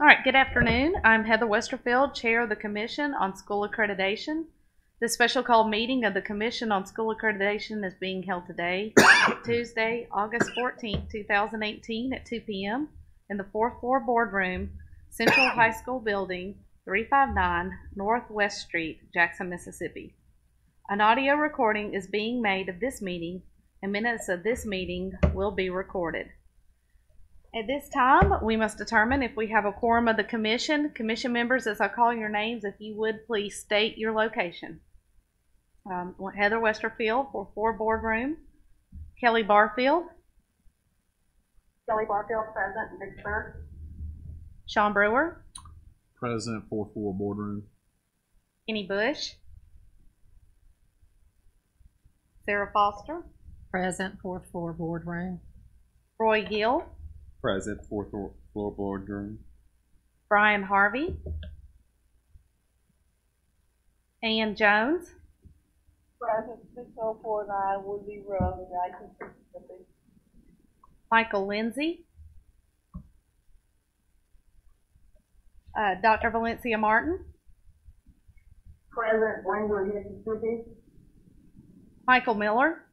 All right, good afternoon. I'm Heather Westerfield, Chair of the Commission on School Accreditation. This special call meeting of the Commission on School Accreditation is being held today, Tuesday, August 14, 2018 at 2 p.m. in the 4th floor boardroom, Central High School Building, 359 Northwest Street, Jackson, Mississippi. An audio recording is being made of this meeting, and minutes of this meeting will be recorded. At this time, we must determine if we have a quorum of the commission. Commission members, as I call your names, if you would please state your location. Heather Westerfield for 4 boardroom. Kelly Barfield. Kelly Barfield, present, Vicksburg. Sean Brewer. Present, 4-4 boardroom. Kenny Bush. Sarah Foster. Present, 4th floor boardroom. Roy Gill. Present, 4th floor boardroom. Brian Harvey. Ann Jones. Present, 6049 Woodley Road, Jackson, Mississippi. Michael Lindsay. Dr. Valencia Martin. Present, Wangler, Mississippi. Michael Miller.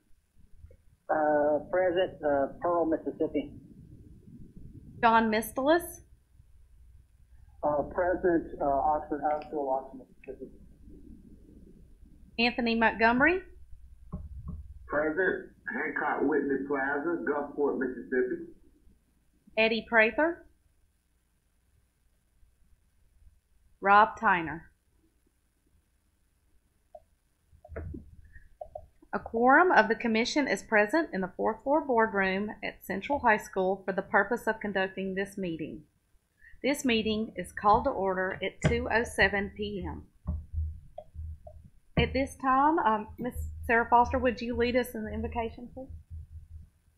Present, Pearl, Mississippi. John Mistelis. Present, Oxford High School, Oxford, Mississippi. Anthony Montgomery. Present, Hancock Whitney Plaza, Gulfport, Mississippi. Eddie Prather. Rob Tyner. A quorum of the commission is present in the 4th floor boardroom at Central High School for the purpose of conducting this meeting. This meeting is called to order at 2:07 p.m. At this time, Ms. Sarah Foster, would you lead us in the invocation, please?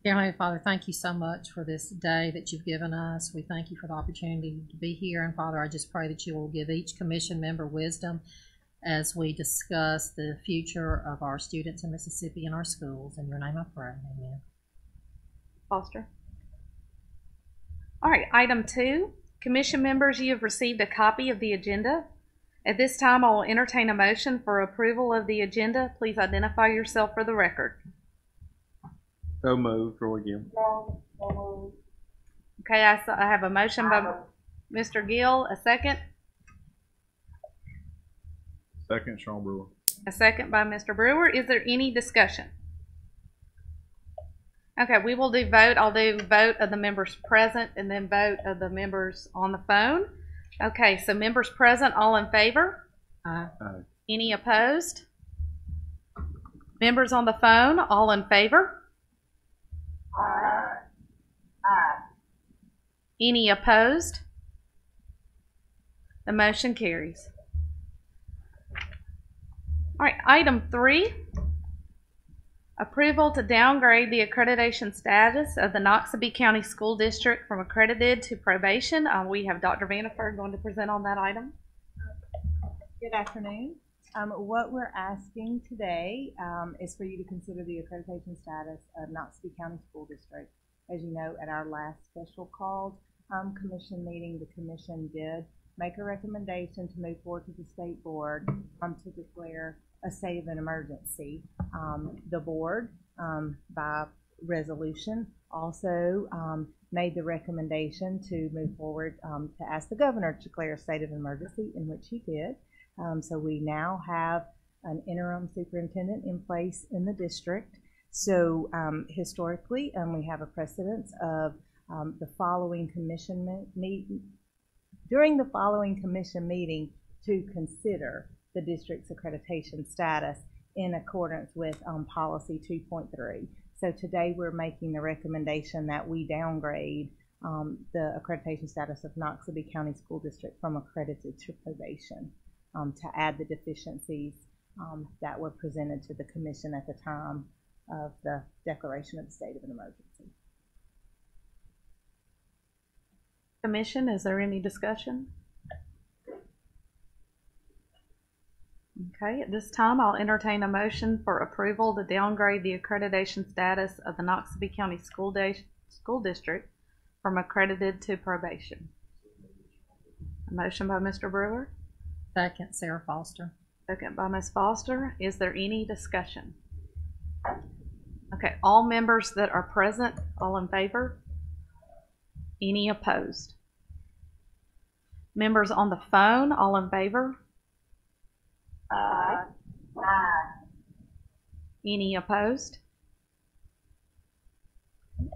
Dear Heavenly Father, thank you so much for this day that you've given us. We thank you for the opportunity to be here. And Father, I just pray that you will give each commission member wisdom as we discuss the future of our students in Mississippi and our schools. In your name I pray. Amen. Foster. All right, item 2. Commission members, you have received a copy of the agenda. At this time, I will entertain a motion for approval of the agenda. Please identify yourself for the record. So moved, Roy Gill. Okay, I have a motion by Mr. Gill. A second? Second, Sean Brewer. A second by Mr. Brewer. Is there any discussion? Okay, we will do vote. I'll do vote of the members present and then vote of the members on the phone. Okay, so members present, all in favor? Aye. Aye. Any opposed? Members on the phone, all in favor? Aye. Aye. Any opposed? The motion carries. All right, item 3, approval to downgrade the accreditation status of the Noxubee County School District from accredited to probation. We have Dr. Vannifer going to present on that item. Good afternoon. What we're asking today is for you to consider the accreditation status of Noxubee County School District. As you know, at our last special called commission meeting, the commission did make a recommendation to move forward to the state board to declare a state of an emergency. The board, by resolution, also made the recommendation to move forward to ask the governor to declare a state of emergency, in which he did. So we now have an interim superintendent in place in the district. So historically, we have a precedence of the following commission meeting, during the following commission meeting, to consider the district's accreditation status in accordance with policy 2.3. So today we're making the recommendation that we downgrade the accreditation status of Noxubee County School District from accredited to probation to add the deficiencies that were presented to the commission at the time of the declaration of the state of an emergency. Commission, is there any discussion? Okay, at this time, I'll entertain a motion for approval to downgrade the accreditation status of the Noxubee County School District from accredited to probation. A motion by Mr. Brewer, Second, Sarah Foster. second by Ms. Foster. Is there any discussion? Okay, all members that are present, all in favor? Any opposed? Members on the phone, all in favor? Aye. Any opposed?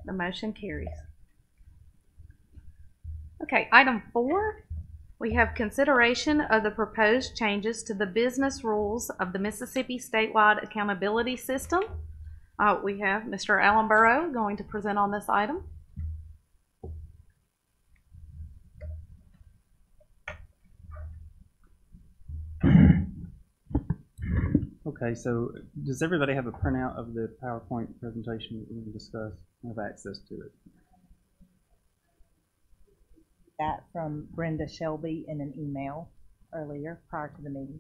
The motion carries. Okay, item 4, we have consideration of the proposed changes to the business rules of the Mississippi Statewide Accountability System. We have Mr. Alan Burrow going to present on this item. Okay, so does everybody have a printout of the PowerPoint presentation that we're going to discuss? Have access to it? That from Brenda Shelby in an email earlier prior to the meeting.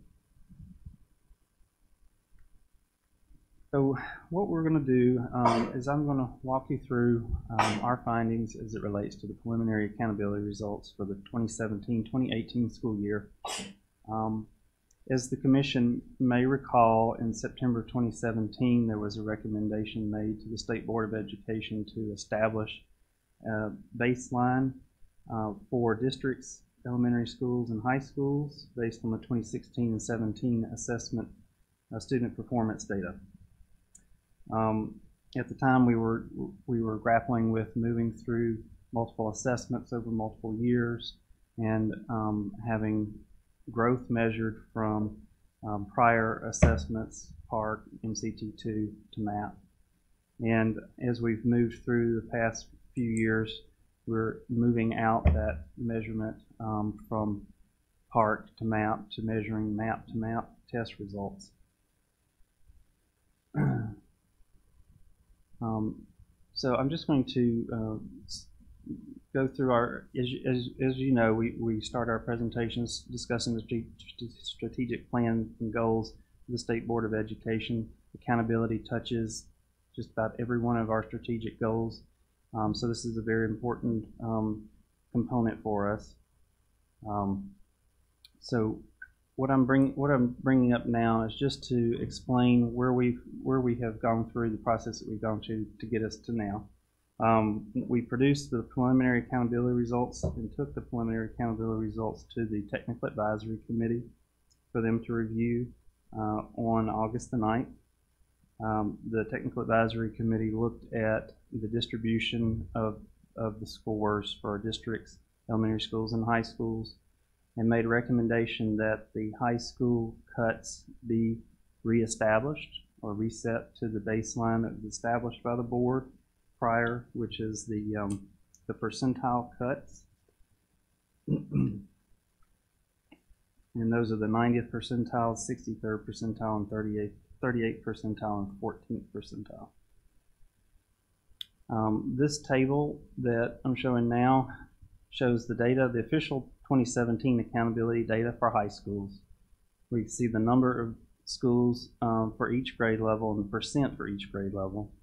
So what we're going to do is I'm going to walk you through our findings as it relates to the preliminary accountability results for the 2017-2018 school year. As the Commission may recall, in September 2017, there was a recommendation made to the State Board of Education to establish a baseline for districts, elementary schools, and high schools based on the 2016 and 17 assessment student performance data. At the time, we were grappling with moving through multiple assessments over multiple years and having growth measured from prior assessments, PARC, MCT2 to MAP. And as we've moved through the past few years, we're moving out that measurement from PARC to MAP to measuring MAP to MAP test results. So I'm just going to go through our, as you know, we start our presentations discussing the strategic plan and goals of the State Board of Education. Accountability touches just about every one of our strategic goals. So this is a very important component for us. So what I'm bringing up now is just to explain where we have gone through the process that we've gone to get us to now. We produced the preliminary accountability results and took the preliminary accountability results to the Technical Advisory Committee for them to review on August the 9th. The Technical Advisory Committee looked at the distribution of the scores for our districts, elementary schools, and high schools, and made a recommendation that the high school cuts be reestablished or reset to the baseline that was established by the board prior, which is the percentile cuts. And those are the 90th percentile, 63rd percentile, and 38th percentile, and 14th percentile. This table that I'm showing now shows the data, the official 2017 accountability data for high schools. We can see the number of schools for each grade level and the percent for each grade level.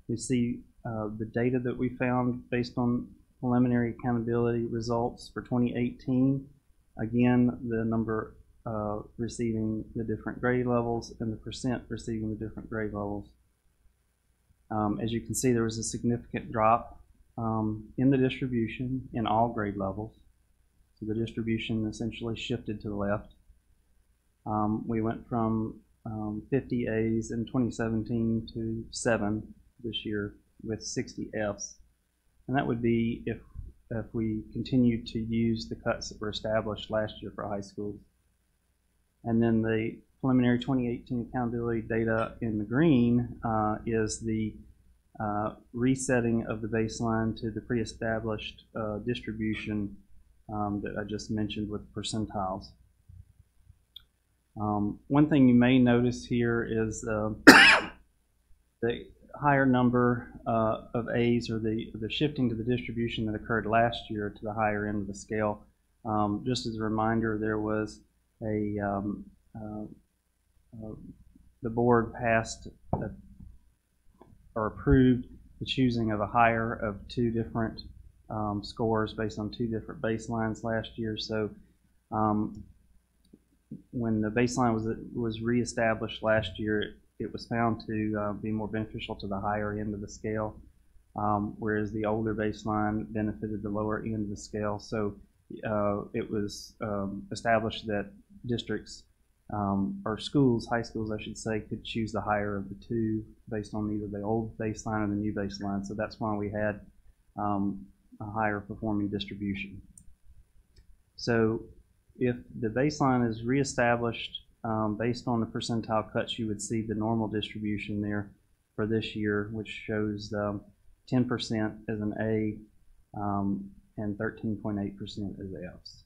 We see the data that we found based on preliminary accountability results for 2018. Again, the number receiving the different grade levels and the percent receiving the different grade levels. As you can see, there was a significant drop in the distribution in all grade levels. So the distribution essentially shifted to the left. We went from 50 A's in 2017 to 7 this year with 60 F's. And that would be if we continued to use the cuts that were established last year for high schools. And then the preliminary 2018 accountability data in the green is the resetting of the baseline to the pre-established distribution that I just mentioned with percentiles. One thing you may notice here is the higher number of A's, or the shifting to the distribution that occurred last year to the higher end of the scale. Just as a reminder, there was the board passed or approved the choosing of a higher of 2 different scores based on 2 different baselines last year. So When the baseline was reestablished last year, it was found to be more beneficial to the higher end of the scale, whereas the older baseline benefited the lower end of the scale. So it was established that districts or schools, high schools I should say, could choose the higher of the two based on either the old baseline or the new baseline. So that's why we had a higher performing distribution. So if the baseline is reestablished based on the percentile cuts, you would see the normal distribution there for this year, which shows 10% as an A and 13.8% as Fs.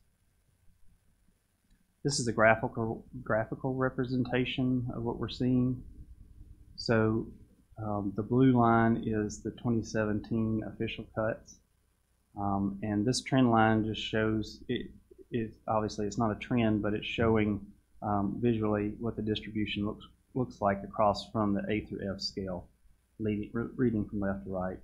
This is a graphical representation of what we're seeing. So the blue line is the 2017 official cuts, and this trend line just shows obviously it's not a trend, but it's showing visually what the distribution looks like across from the A through F scale, reading from left to right.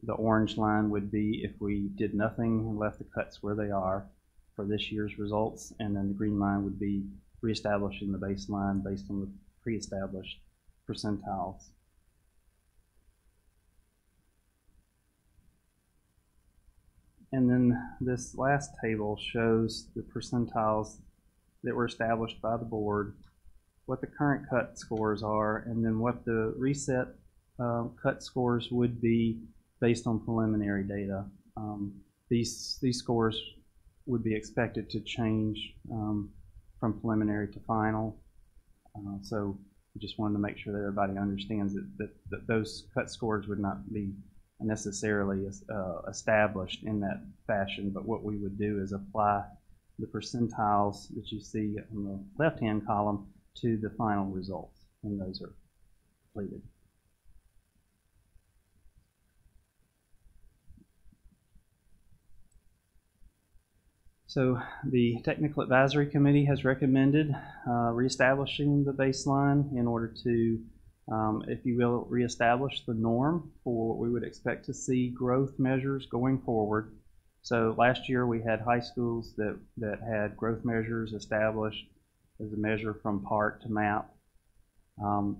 The orange line would be if we did nothing and left the cuts where they are for this year's results, and then the green line would be reestablishing the baseline based on the pre-established percentiles. And then this last table shows the percentiles that were established by the board, what the current cut scores are, and then what the reset cut scores would be based on preliminary data. These scores would be expected to change from preliminary to final. So we just wanted to make sure that everybody understands that those cut scores would not be necessarily established in that fashion, but what we would do is apply the percentiles that you see on the left-hand column to the final results, and those are completed. So the Technical Advisory Committee has recommended reestablishing the baseline in order to, if you will, reestablish the norm for what we would expect to see growth measures going forward. So last year we had high schools that had growth measures established as a measure from part to map.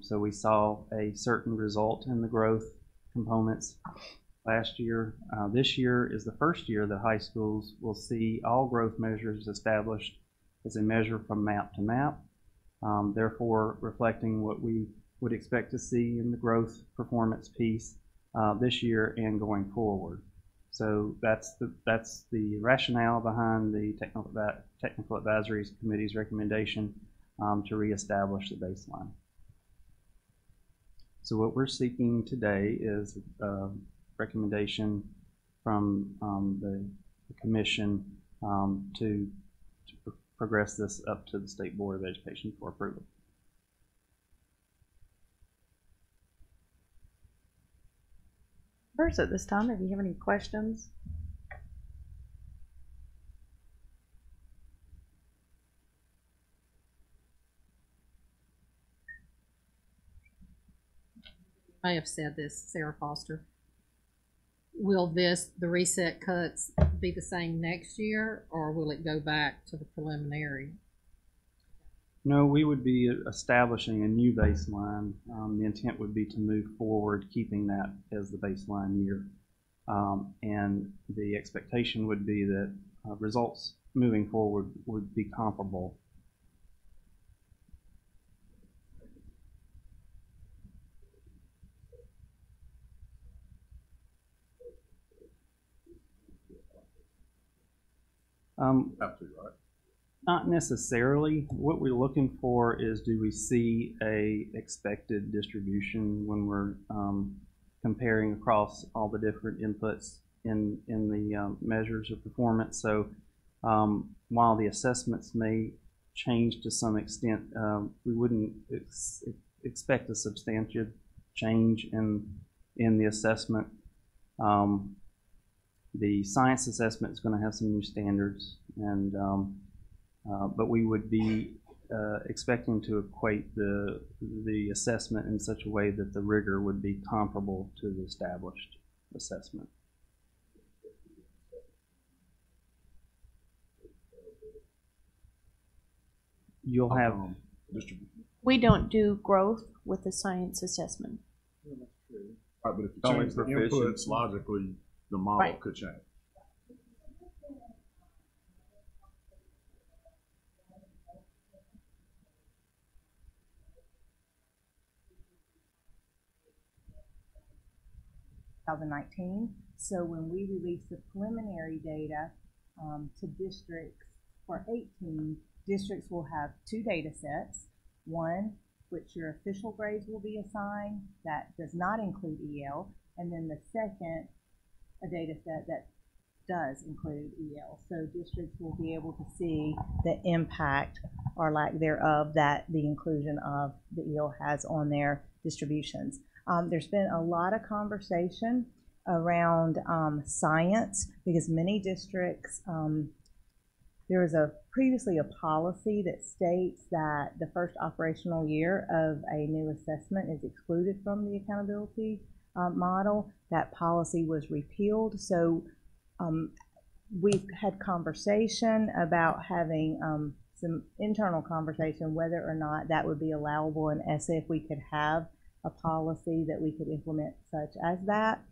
So we saw a certain result in the growth components last year. This year is the first year that high schools will see all growth measures established as a measure from map to map, therefore reflecting what we would expect to see in the growth performance piece this year and going forward. So that's the rationale behind the Technical Advisory Committee's recommendation to reestablish the baseline. So what we're seeking today is recommendation from the Commission to progress this up to the State Board of Education for approval. First, at this time, if you have any questions. I have said this, Sarah Foster. Will the reset cuts be the same next year, or will it go back to the preliminary? No, we would be establishing a new baseline. The intent would be to move forward, keeping that as the baseline year. And the expectation would be that results moving forward would be comparable. Absolutely right. Not necessarily. What we're looking for is, do we see a expected distribution when we're comparing across all the different inputs in the measures of performance? So while the assessments may change to some extent, we wouldn't expect a substantial change in the assessment. The science assessment is going to have some new standards, and but we would be expecting to equate the assessment in such a way that the rigor would be comparable to the established assessment. you'll have, Distribution. We don't do growth with the science assessment. Right, but if you Only change the proficiency. inputs, logically, the model Right. could change. So when we release the preliminary data to districts for 18, districts will have two data sets. One, which your official grades will be assigned, that does not include EL, and then the second, a data set that does include EL. So districts will be able to see the impact or lack thereof that the inclusion of the EL has on their distributions. There's been a lot of conversation around science because many districts, there was previously a policy that states that the first operational year of a new assessment is excluded from the accountability model. That policy was repealed. So we've had conversation about having some internal conversation whether or not that would be allowable in ESSA if we could have a policy that we could implement such as that.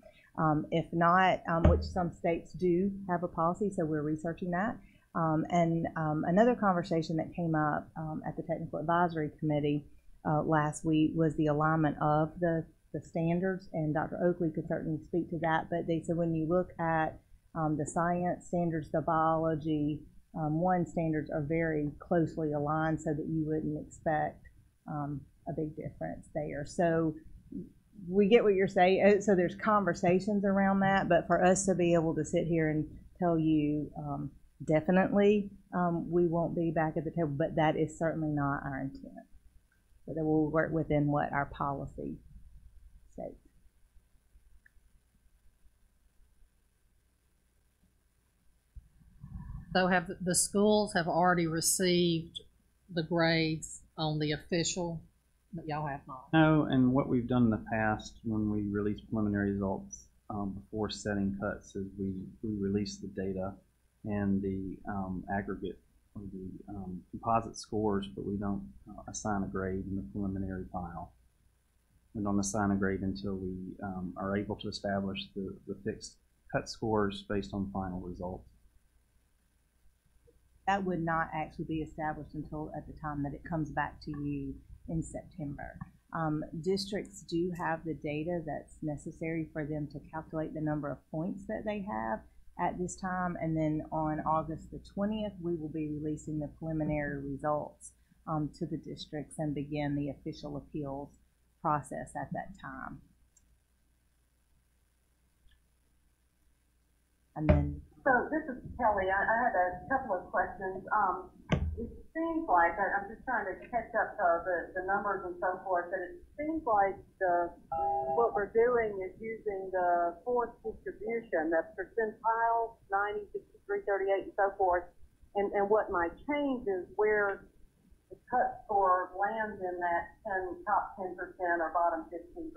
If not, which some states do have a policy, so we're researching that. Another conversation that came up at the Technical Advisory Committee last week was the alignment of the standards, and Dr. Oakley could certainly speak to that, but they said when you look at the science standards, the biology, one standards are very closely aligned so that you wouldn't expect a big difference there. So we get what you're saying. So there's conversations around that, but for us to be able to sit here and tell you definitely we won't be back at the table, but that is certainly not our intent. But that we'll work within what our policy states. So have the schools have already received the grades on the official, but y'all have not? no, and what we've done in the past when we release preliminary results before setting cuts is we release the data and the aggregate or the composite scores, but we don't assign a grade in the preliminary file. We don't assign a grade until we are able to establish the fixed cut scores based on final results. That would not actually be established until at the time that it comes back to you in September. Districts do have the data that's necessary for them to calculate the number of points that they have at this time, and then on August the 20th, we will be releasing the preliminary results to the districts and begin the official appeals process at that time. And then So this is Kelly. I had a couple of questions. It seems like, I'm just trying to catch up to the numbers and so forth, but it seems like what we're doing is using the fourth distribution, the percentile, 90, 63, 38, and so forth. And what might change is where the cut score lands in that top 10% or bottom 15%.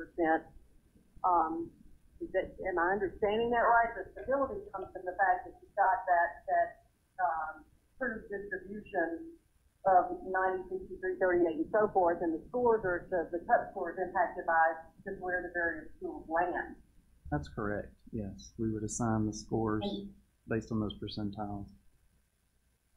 Am I understanding that right? The stability comes from the fact that you've got that true distribution of 90, 63, 38, and so forth, and the scores are the cut scores impacted by just where the various schools land. That's correct. Yes, we would assign the scores based on those percentiles.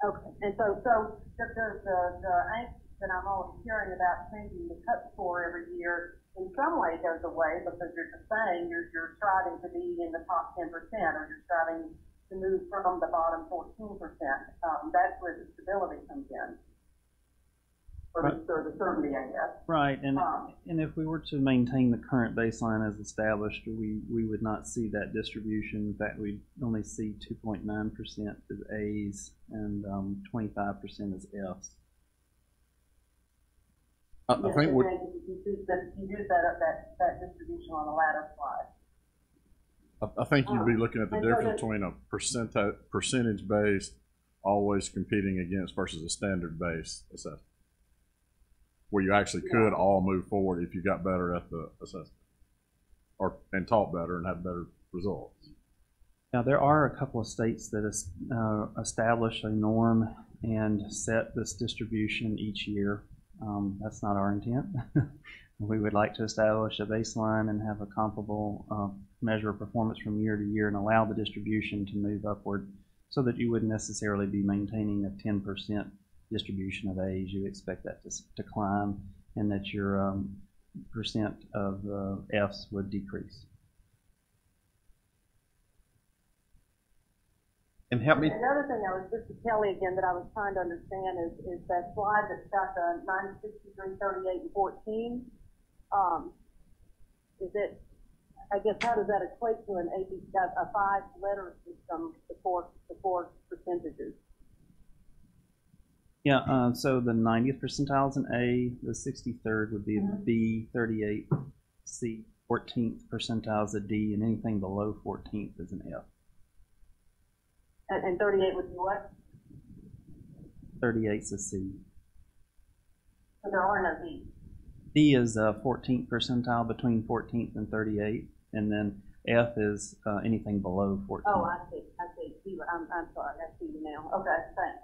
Okay, and so the angst that I'm always hearing about changing the cut score every year in some way goes away because you're just saying you're striving to be in the top 10% or you're striving to move from the bottom 14%. That's where the stability comes in. Or the certainty, I guess. Right, and if we were to maintain the current baseline as established, we would not see that distribution. In fact, we'd only see 2.9% as A's and 25% as F's. I think what you use that distribution on the latter slide. I think you'd be looking at the difference between a percentage based always competing against versus a standard based assessment, where you actually could all move forward if you got better at the assessment and taught better and had better results. Now, there are a couple of states that establish a norm and set this distribution each year. That's not our intent. We would like to establish a baseline and have a comparable measure of performance from year to year and allow the distribution to move upward so that you wouldn't necessarily be maintaining a 10% distribution of A's. You expect that to climb and that your percent of F's would decrease. And help me. Another thing this is Kelly again, that I was trying to understand is that slide that's got the 9, 63, 38, and 14. Is it, I guess, how does that equate to an a 5-letter system, the four percentages? Yeah, so the 90th percentile is an A, the 63rd would be a B, 38 C, 14th percentile is a D, and anything below 14th is an F. And 38 would be what? 38 is a C. So there are no B's. D is a 14th percentile between 14th and 38, and then F is anything below 14th. Oh, I see. I'm sorry. I see you now. Okay, thanks.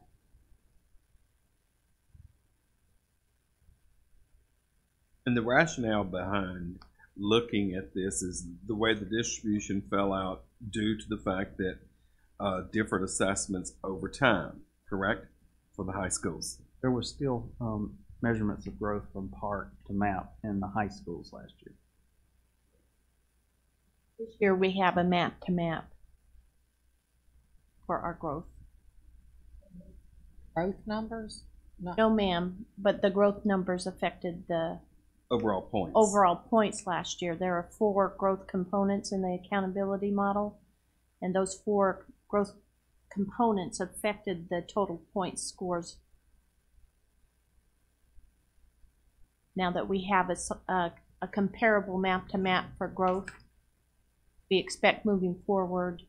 And the rationale behind looking at this is the way the distribution fell out due to the fact that different assessments over time, correct, for the high schools? There were still measurements of growth from PARC to MAP in the high schools last year. This year we have a map to map for our growth. Growth numbers? No, ma'am, but the growth numbers affected the Overall points. overall points last year. There are 4 growth components in the accountability model, and those 4 growth components affected the total point scores. Now that we have a comparable map to map for growth, we expect moving forward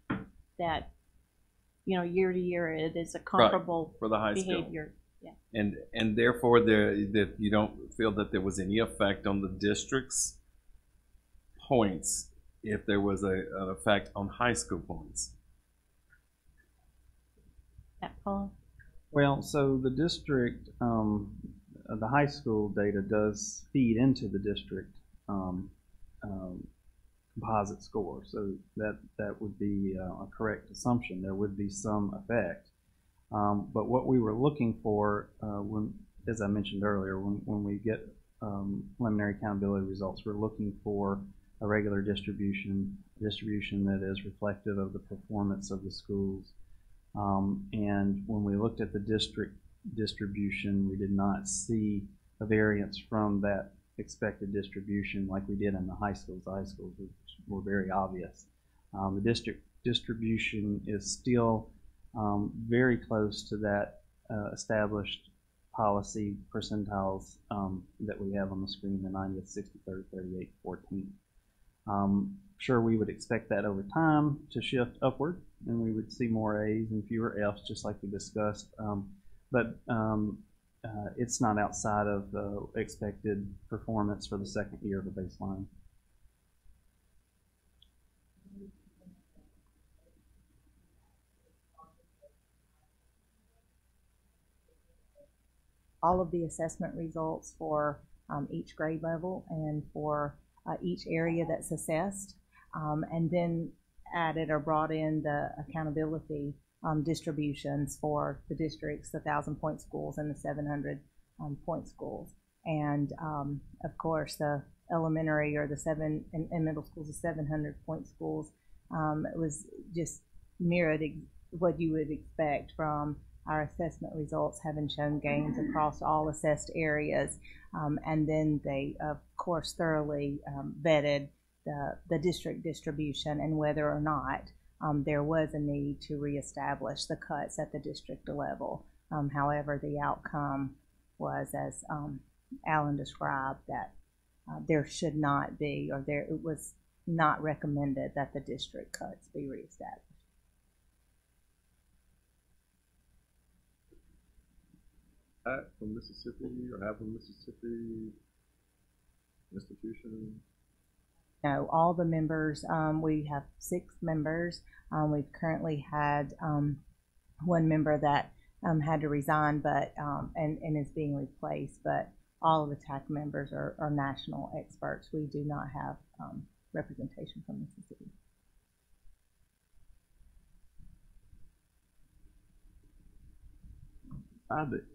that, year to year it is a comparable for the high behavior. School. Yeah. And therefore that you don't feel that there was any effect on the district's points if there was an effect on high school points. Paul? Well, so the district, the high school data does feed into the district composite score, so that would be a correct assumption. There would be some effect. But what we were looking for, as I mentioned earlier, when we get preliminary accountability results, we're looking for a regular distribution that is reflective of the performance of the schools. And when we looked at the district distribution, we did not see a variance from that expected distribution like we did in the high schools. The high schools were very obvious. The district distribution is still very close to that established policy percentiles that we have on the screen, the 90th, 63rd, 38th, 14th. Sure, we would expect that over time to shift upward, and we would see more A's and fewer F's, just like we discussed. But it's not outside of the expected performance for the second year of the baseline. All of the assessment results for each grade level and for each area that's assessed, and then added or brought in the accountability distributions for the districts, the 1,000-point schools and the 700-point schools. And of course, the elementary or the and middle schools, the 700-point schools, it was just mirrored what you would expect from our assessment results, having shown gains across all assessed areas. And then they, of course, thoroughly vetted the district distribution and whether or not there was a need to reestablish the cuts at the district level. However, the outcome was, as Alan described, that there should not be, or it was not recommended that the district cuts be reestablished. From Mississippi or have a Mississippi institution? No, all the members, we have 6 members. We've currently had one member that had to resign, but and is being replaced. But all of the TAC members are national experts. We do not have representation from Mississippi.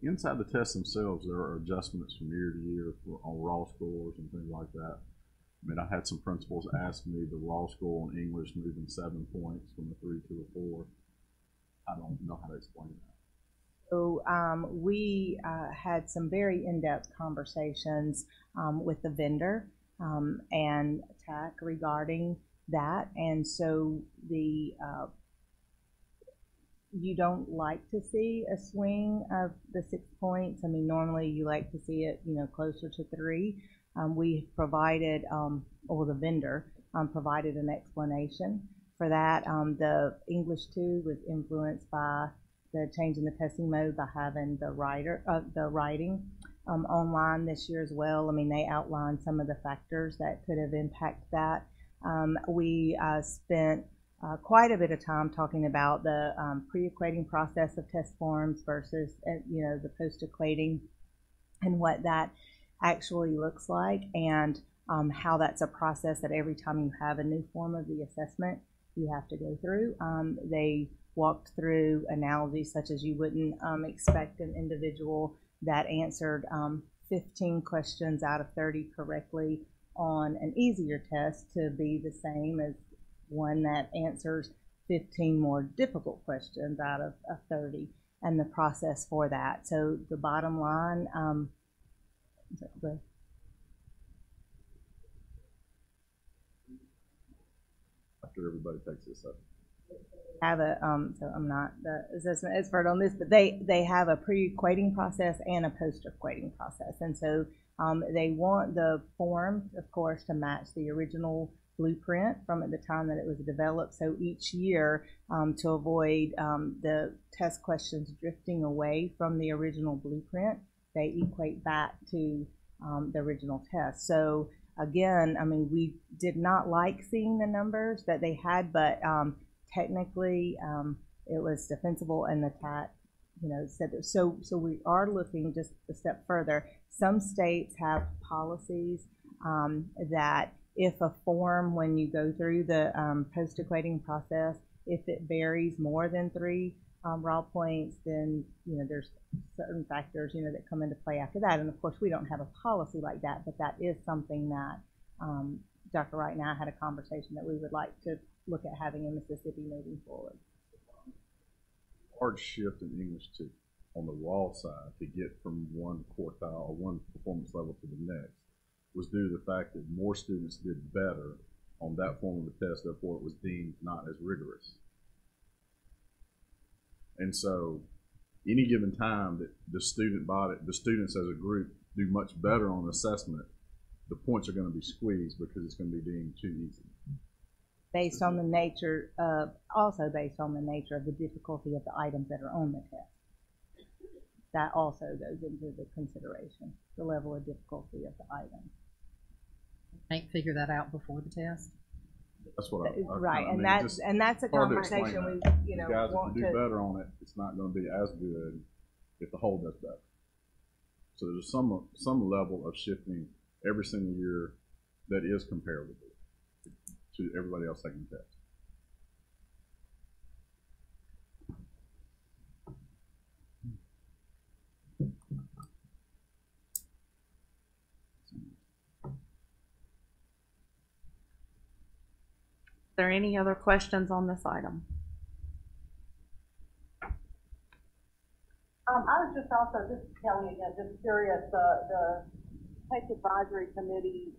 Inside the tests themselves, there are adjustments from year to year on raw scores and things like that. I mean, I had some principals ask me the raw score on English moving 7 points from a 3 to a 4. I don't know how to explain that. So we had some very in-depth conversations with the vendor and TAC regarding that, and so you don't like to see a swing of the 6 points. I mean, normally you like to see it, closer to 3. We provided, or the vendor provided an explanation for that. The English 2 was influenced by the change in the testing mode by having the writing online this year as well. I mean, they outlined some of the factors that could have impacted that. We spent quite a bit of time talking about the pre-equating process of test forms versus, the post-equating and what that actually looks like, and how that's a process that every time you have a new form of the assessment, you have to go through. They walked through analogies such as you wouldn't expect an individual that answered 15 questions out of 30 correctly on an easier test to be the same as one that answers 15 more difficult questions out of 30, and the process for that. So the bottom line, after everybody takes this up, have a so I'm not the assessment expert on this, but they have a pre-equating process and a post-equating process, and so they want the form, of course, to match the original blueprint from at the time that it was developed. So each year, to avoid the test questions drifting away from the original blueprint, they equate back to the original test. So again, I mean, we did not like seeing the numbers that they had, but technically it was defensible, and the TAC, said that. So we are looking just a step further. Some states have policies that if a form, when you go through the post-equating process, if it varies more than 3 raw points, then there's certain factors that come into play after that. And of course, we don't have a policy like that, but that is something that Dr. Wright and I had a conversation that we would like to look at having in Mississippi moving forward. Hard shift in English 2 on the raw side to get from one quartile or one performance level to the next was due to the fact that more students did better on that form of the test, therefore it was deemed not as rigorous. And so any given time that the students as a group do much better on assessment, the points are going to be squeezed because it's going to be deemed too easy. Based on the nature of, also based on the nature of the difficulty of the items that are on the test. That also goes into the consideration, the level of difficulty of the items. Can't figure that out before the test. That's what right, and that's a conversation we guys, want if you do to better on it, it's not going to be as good if the whole does better. So there's some level of shifting every single year that is comparable to everybody else taking the test. Are there any other questions on this item? I was just also, this is Kelly again, just curious, the Tech Advisory Committee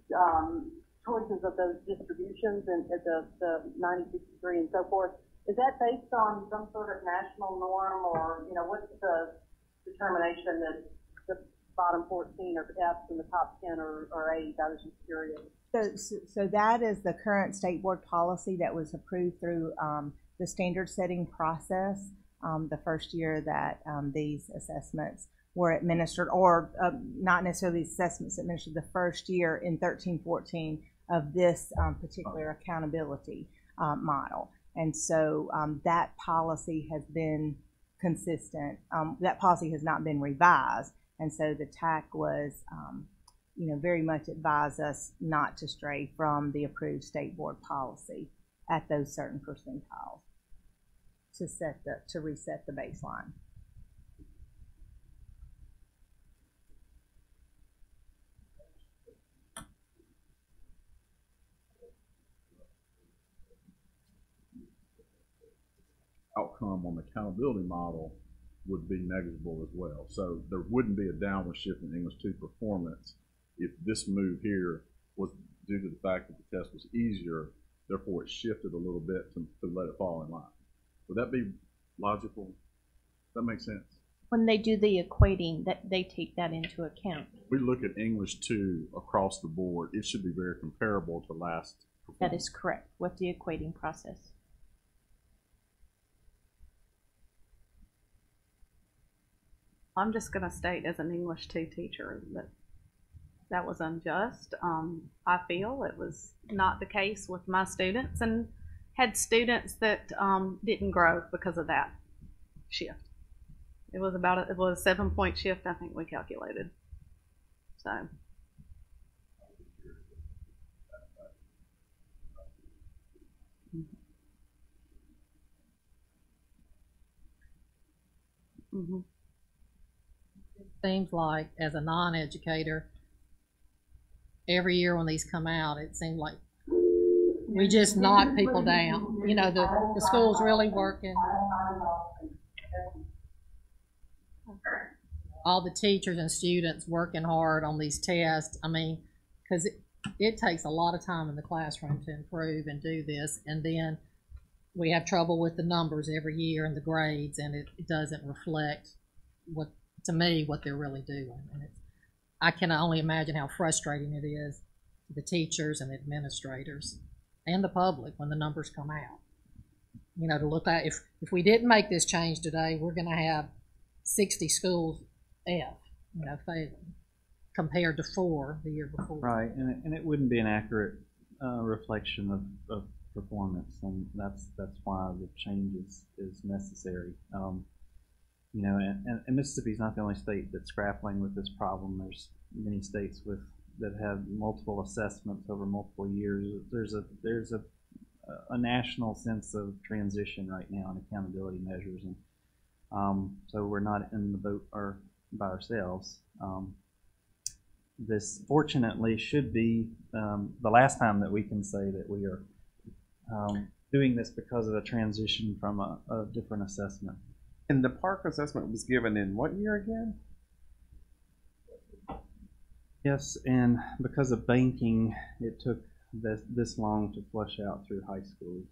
choices of those distributions and the 9063 and so forth, is that based on some sort of national norm, or, what's the determination that the bottom 14 are F's and the top 10 are A's? I was just curious. So that is the current state board policy that was approved through the standard setting process the first year that these assessments were administered, or not necessarily these assessments administered, the first year in 13-14 of this particular accountability model. And so that policy has been consistent. That policy has not been revised, and so the TAC was, very much advised us not to stray from the approved state board policy at those certain percentiles to reset the baseline. Outcome on the accountability model would be negligible as well. So there wouldn't be a downward shift in English 2 performance if this move here was due to the fact that the test was easier, therefore it shifted a little bit to let it fall in line. Would that be logical? Does that make sense? When they do the equating, that they take that into account. We look at English 2 across the board, it should be very comparable to last performance. That is correct with the equating process. I'm just going to state as an English 2 teacher that that was unjust. I feel it was not the case with my students, and had students that didn't grow because of that shift. It was a 7-point shift, I think we calculated. So. Mm-hmm. It seems like, as a non-educator, every year when these come out, it seems like we just knock people down. The school's really working. All the teachers and students working hard on these tests. I mean, because it takes a lot of time in the classroom to improve and do this, and then we have trouble with the numbers every year and the grades, and it doesn't reflect what they're really doing. And I can only imagine how frustrating it is to the teachers and the administrators and the public when the numbers come out. To look at, if we didn't make this change today, we're going to have 60 schools failing compared to 4 the year before. Right, and it wouldn't be an accurate reflection of performance, and that's why the change is necessary. And Mississippi's not the only state that's grappling with this problem. There's many states that have multiple assessments over multiple years. There's a national sense of transition right now in accountability measures, and so we're not in the boat by ourselves. This fortunately should be the last time that we can say that we are doing this because of a transition from a different assessment. And the Park assessment was given in what year again? Yes, and because of banking, it took this long to flush out through high school.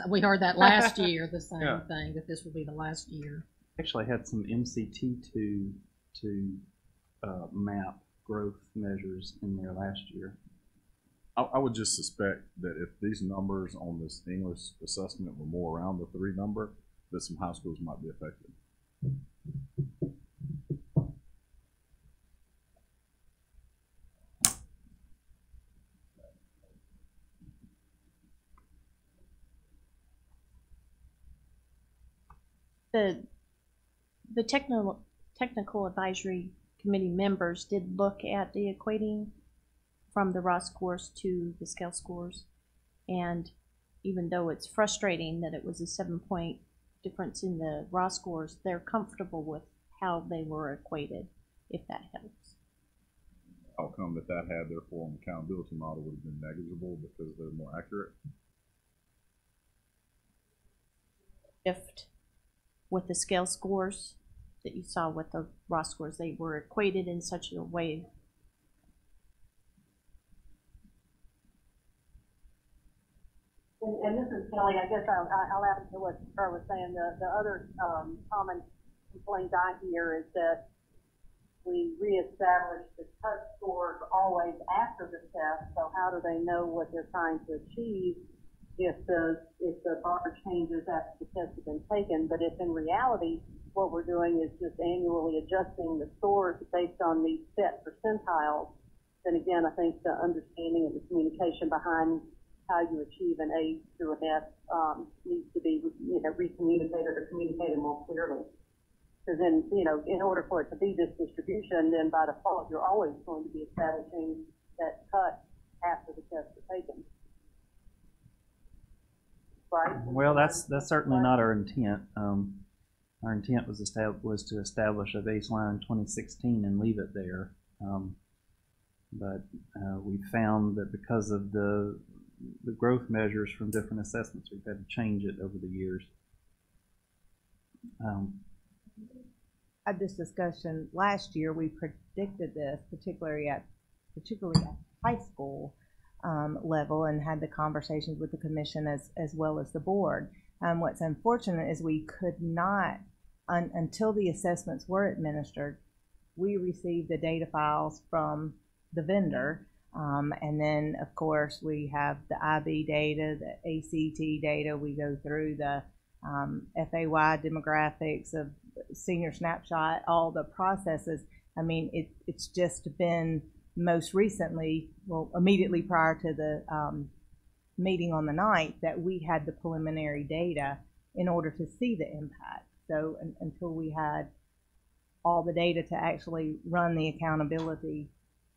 We heard that last year, the same thing, that this would be the last year. Actually had some MCT to map growth measures in there last year. I would just suspect that if these numbers on this English assessment were more around the 3 number, that some high schools might be affected. The technical advisory committee members did look at the equating from the raw scores to the scale scores, and even though it's frustrating that it was a 7-point difference in the raw scores, they're comfortable with how they were equated, if that helps. Outcome that had, therefore, on the accountability model would have been negligible because they're more accurate. Shift with the scale scores that you saw with the raw scores, they were equated in such a way. And this is Kelly. I guess I'll add to what Carl was saying. The other common complaint I hear is that we reestablish the touch scores always after the test. So how do they know what they're trying to achieve if the bar changes after the test has been taken? But if in reality what we're doing is just annually adjusting the scores based on these set percentiles, then again I think the understanding of the communication behind how you achieve an A through an F needs to be, recommunicated or communicated more clearly. Because then, in order for it to be this distribution, then by default, you're always going to be establishing that cut after the tests are taken. Right? Well, that's certainly not our intent. Our intent was to establish a baseline in 2016 and leave it there. But we found that because of the growth measures from different assessments, we've had to change it over the years. At this discussion last year, we predicted this, particularly at high school level, and had the conversations with the commission as well as the board. What's unfortunate is we could not, until the assessments were administered, we received the data files from the vendor, and then of course we have the IB data, the ACT data. We go through the FAY demographics of senior snapshot, all the processes. I mean, it's just been most recently, well, immediately prior to the meeting on the 9th, that we had the preliminary data in order to see the impact. So until we had all the data to actually run the accountability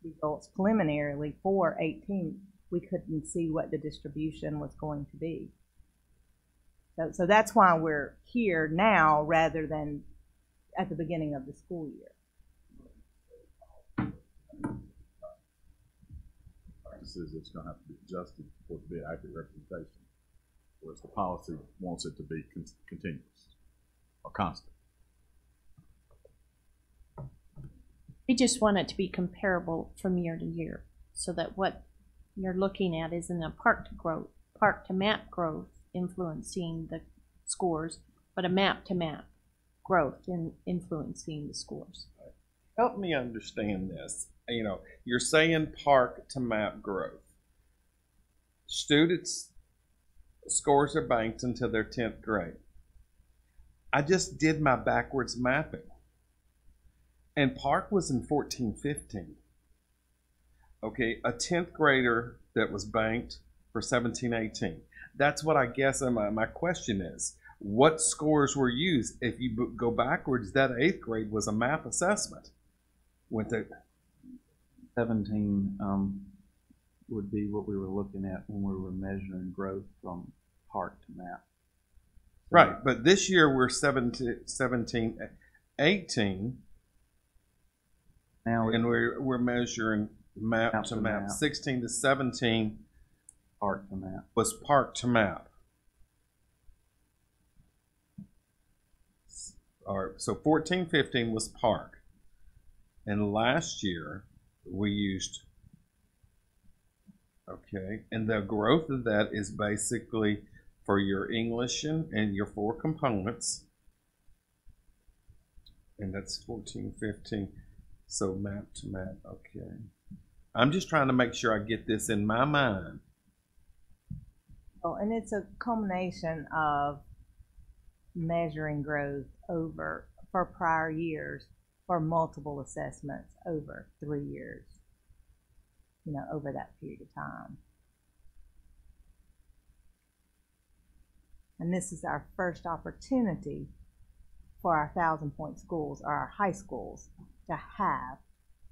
results preliminarily for 18, we couldn't see what the distribution was going to be. So that's why we're here now rather than at the beginning of the school year. Practices, it's going to have to be adjusted for it to be an accurate representation, whereas the policy wants it to be continuous or constant. We just want it to be comparable from year to year, so that what you're looking at isn't a park to map growth influencing the scores, but a map to map growth in influencing the scores. Help me understand this. You're saying park to map growth. Students' scores are banked until their 10th grade. I just did my backwards mapping. And park was in 14-15. Okay, a 10th grader that was banked for 17-18. That's what I guess my question is. What scores were used? If you go backwards, that 8th grade was a map assessment. With the 17 would be what we were looking at when we were measuring growth from park to map. Right, but this year we're 17, 18. Now and we're measuring map to map. 16 to 17 park to map was park to map. All right, so 14-15 was park. And last year we used, okay, and the growth of that is basically for your English and your 4 components. And that's 14-15. So map to map, okay. I'm just trying to make sure I get this in my mind. Oh, and it's a culmination of measuring growth for prior years for multiple assessments over 3 years, over that period of time. And this is our first opportunity for our 1,000-point schools, or our high schools, to have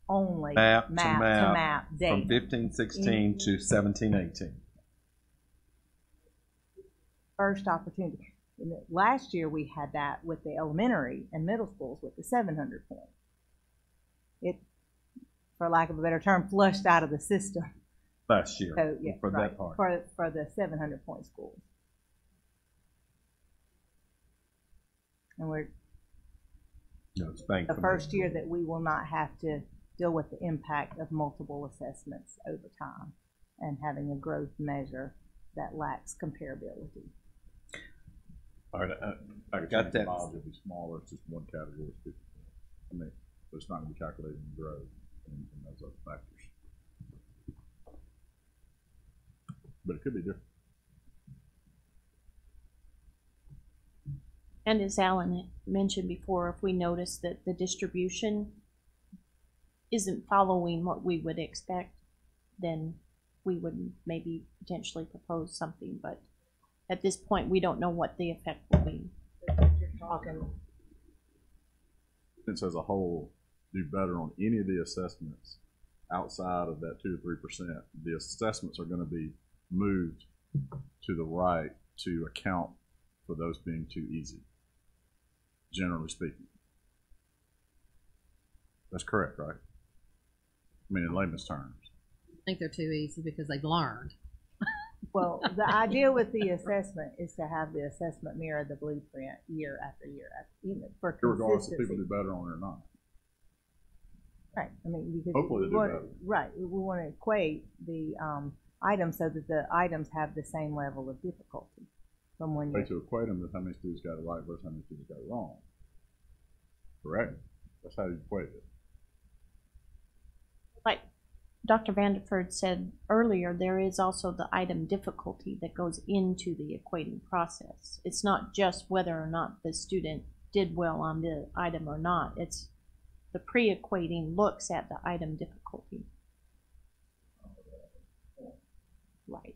only map to map data. From 15-16 to 17-18. First opportunity. Last year we had that with the elementary and middle schools with the 700 points. It, for lack of a better term, flushed out of the system. Last year, so, yeah, for right, that part. For the 700-point schools. And it's banked the first year that we will not have to deal with the impact of multiple assessments over time and having a growth measure that lacks comparability. All right, I got that. Mileage will be smaller. It's just one category. But it's not going to be calculated in growth and those other factors. But it could be different. And as Alan mentioned before, if we notice that the distribution isn't following what we would expect, then we would maybe potentially propose something, but at this point, we don't know what the effect will be. You're talking, Students as a whole do better on any of the assessments outside of that 2 to 3%. The assessments are going to be moved to the right to account for those being too easy, generally speaking. That's correct, right? I mean, in layman's terms. I think they're too easy because they've learned. well, the idea with the assessment is to have the assessment mirror the blueprint year after year, even for Regardless if consistency. people do better on it or not. Right, I mean, because Hopefully they do better. right, we want to equate the items so that the items have the same level of difficulty from one year. To equate them with how many students got it right versus how many students got it wrong. Correct? That's how you equate it. Like Dr. Vanderford said earlier, there is also the item difficulty that goes into the equating process. It's not just whether or not the student did well on the item or not. It's the pre-equating looks at the item difficulty. Right.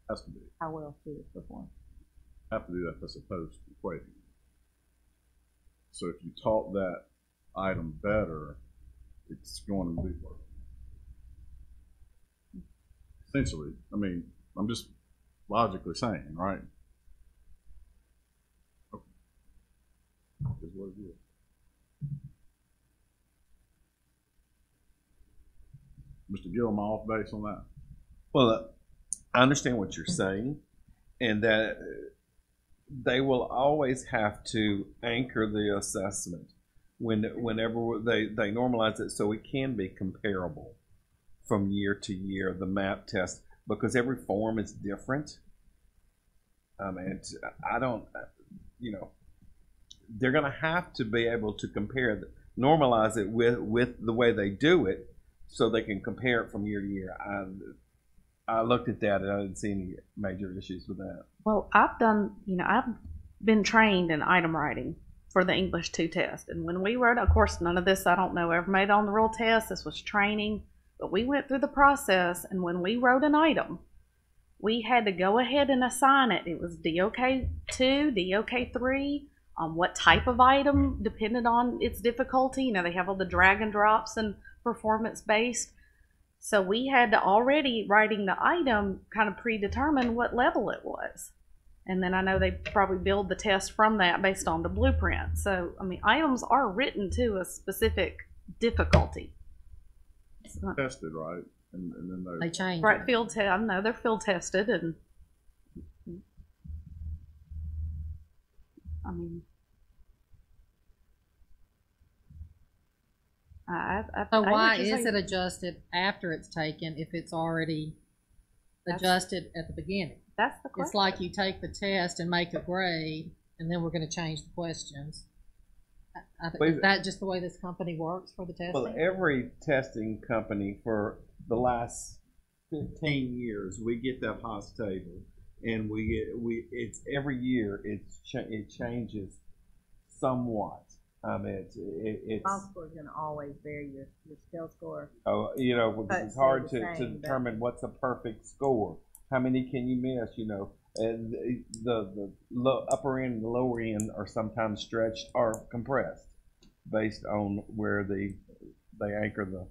Has to be. How well students perform. Have to do that as opposed to equating. So if you taught that item better, it's going to be worse. Essentially, I mean, I'm just logically saying, right? Okay. Is what it is. Mr. Gill, am I off base on that? Well, I understand what you're saying, and that they will always have to anchor the assessment whenever they normalize it so it can be comparable from year to year, the MAP test, because every form is different. I don't, they're going to have to be able to normalize it with the way they do it so they can compare it from year to year. I looked at that and I didn't see any major issues with that. Well, I've been trained in item writing for the English 2 test. And when we wrote, of course, none of this I don't know ever made on the real test. This was training. But we went through the process, and when we wrote an item, we had to go ahead and assign it. It was DOK 2, DOK 3, what type of item, depended on its difficulty. They have all the drag and drops and performance-based. So we had to already, writing the item, kind of predetermine what level it was. And then I know they probably build the test from that based on the blueprint. So, I mean, items are written to a specific difficulty. Tested, right? And then They change. Right, it. I know they're field tested, and I mean, So why is it adjusted after it's taken if it's already adjusted at the beginning? That's the question. It's like you take the test and make a grade, and then we're going to change the questions. Is that just the way this company works for the testing? Well, every testing company for the last 15 years, we get that HOS table, and it's every year it changes somewhat. It's HOS score is going to always vary your scale score. Oh, because it's hard to determine what's a perfect score. How many can you miss? And the upper end and the lower end are sometimes stretched or compressed based on where they anchor the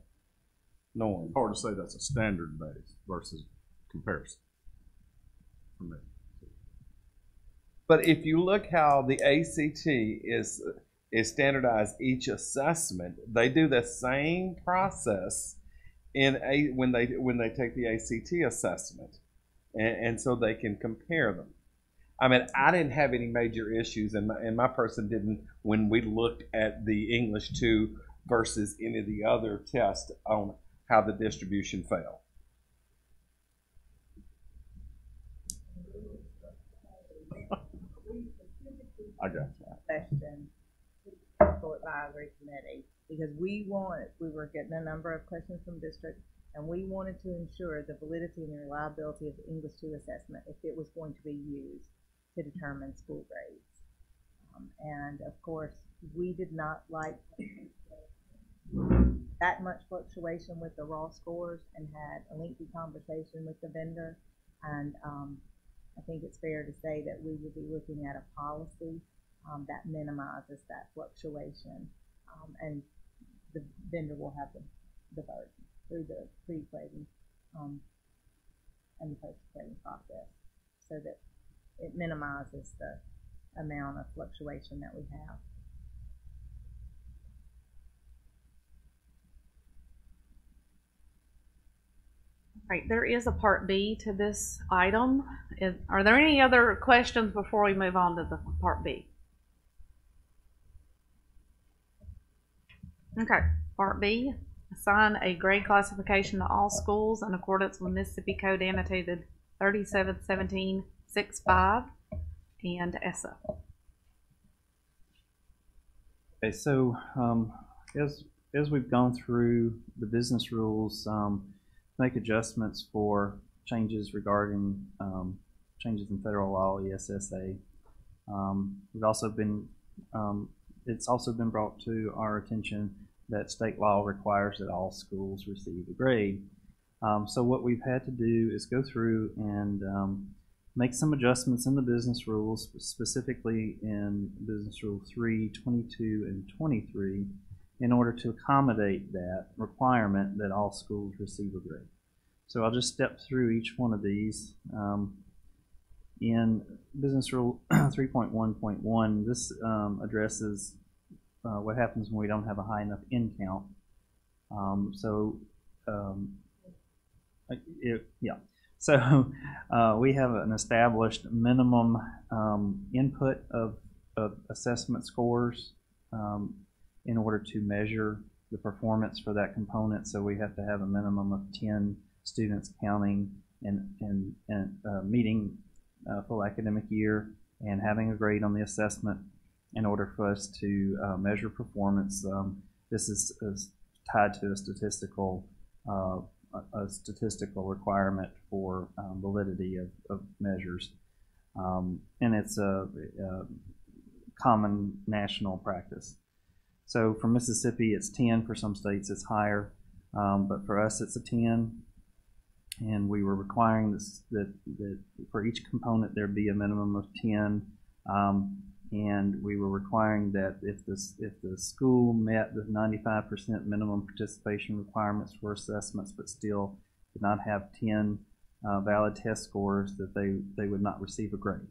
norm. Hard to say that's a standard base versus comparison for me. But if you look how the ACT is standardized each assessment, they do the same process when they take the ACT assessment. And so they can compare them. I mean, I didn't have any major issues, and my person didn't when we looked at the English 2 versus any of the other tests on how the distribution fell. I got you. Question for advisory committee, because we were getting a number of questions from districts, and we wanted to ensure the validity and reliability of the English 2 assessment if it was going to be used to determine school grades. And of course, we did not like that much fluctuation with the raw scores and had a lengthy conversation with the vendor. And I think it's fair to say that we will be looking at a policy that minimizes that fluctuation. And the vendor will have the vote through the pre-grading and the post-grading process, so that it minimizes the amount of fluctuation that we have. Right, there is a part B to this item. Are there any other questions before we move on to the part B? Okay, part B, assign a grade classification to all schools in accordance with Mississippi Code annotated 371765 and ESSA. Okay, so as we've gone through the business rules, make adjustments for changes regarding changes in federal law, ESSA. We've also been it's also been brought to our attention that state law requires that all schools receive a grade. So what we've had to do is go through and make some adjustments in the business rules, specifically in Business Rule 3, 22, and 23, in order to accommodate that requirement that all schools receive a grade. So I'll just step through each one of these. In Business Rule 3.1.1, this addresses what happens when we don't have a high enough in count. So we have an established minimum input of assessment scores in order to measure the performance for that component. So we have to have a minimum of 10 students counting and meeting full academic year and having a grade on the assessment in order for us to measure performance. This is tied to a statistical requirement for validity of measures, and it's a common national practice. So for Mississippi, it's 10. For some states, it's higher, but for us, it's a 10. And we were requiring that for each component there be a minimum of 10, and we were requiring that if the school met the 95% minimum participation requirements for assessments, but still did not have 10 valid test scores, that they would not receive a grade.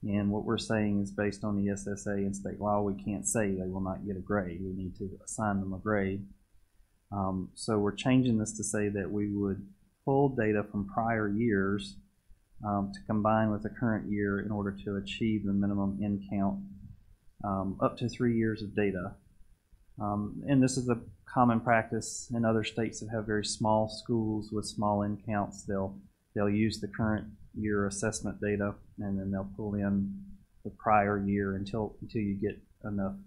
And what we're saying is, based on the SSA and state law, we can't say they will not get a grade. We need to assign them a grade. So we're changing this to say that we would pull data from prior years to combine with the current year in order to achieve the minimum in count, up to 3 years of data. And this is a common practice in other states that have very small schools with small in counts. They'll use the current year assessment data, and then they'll pull in the prior year until you get enough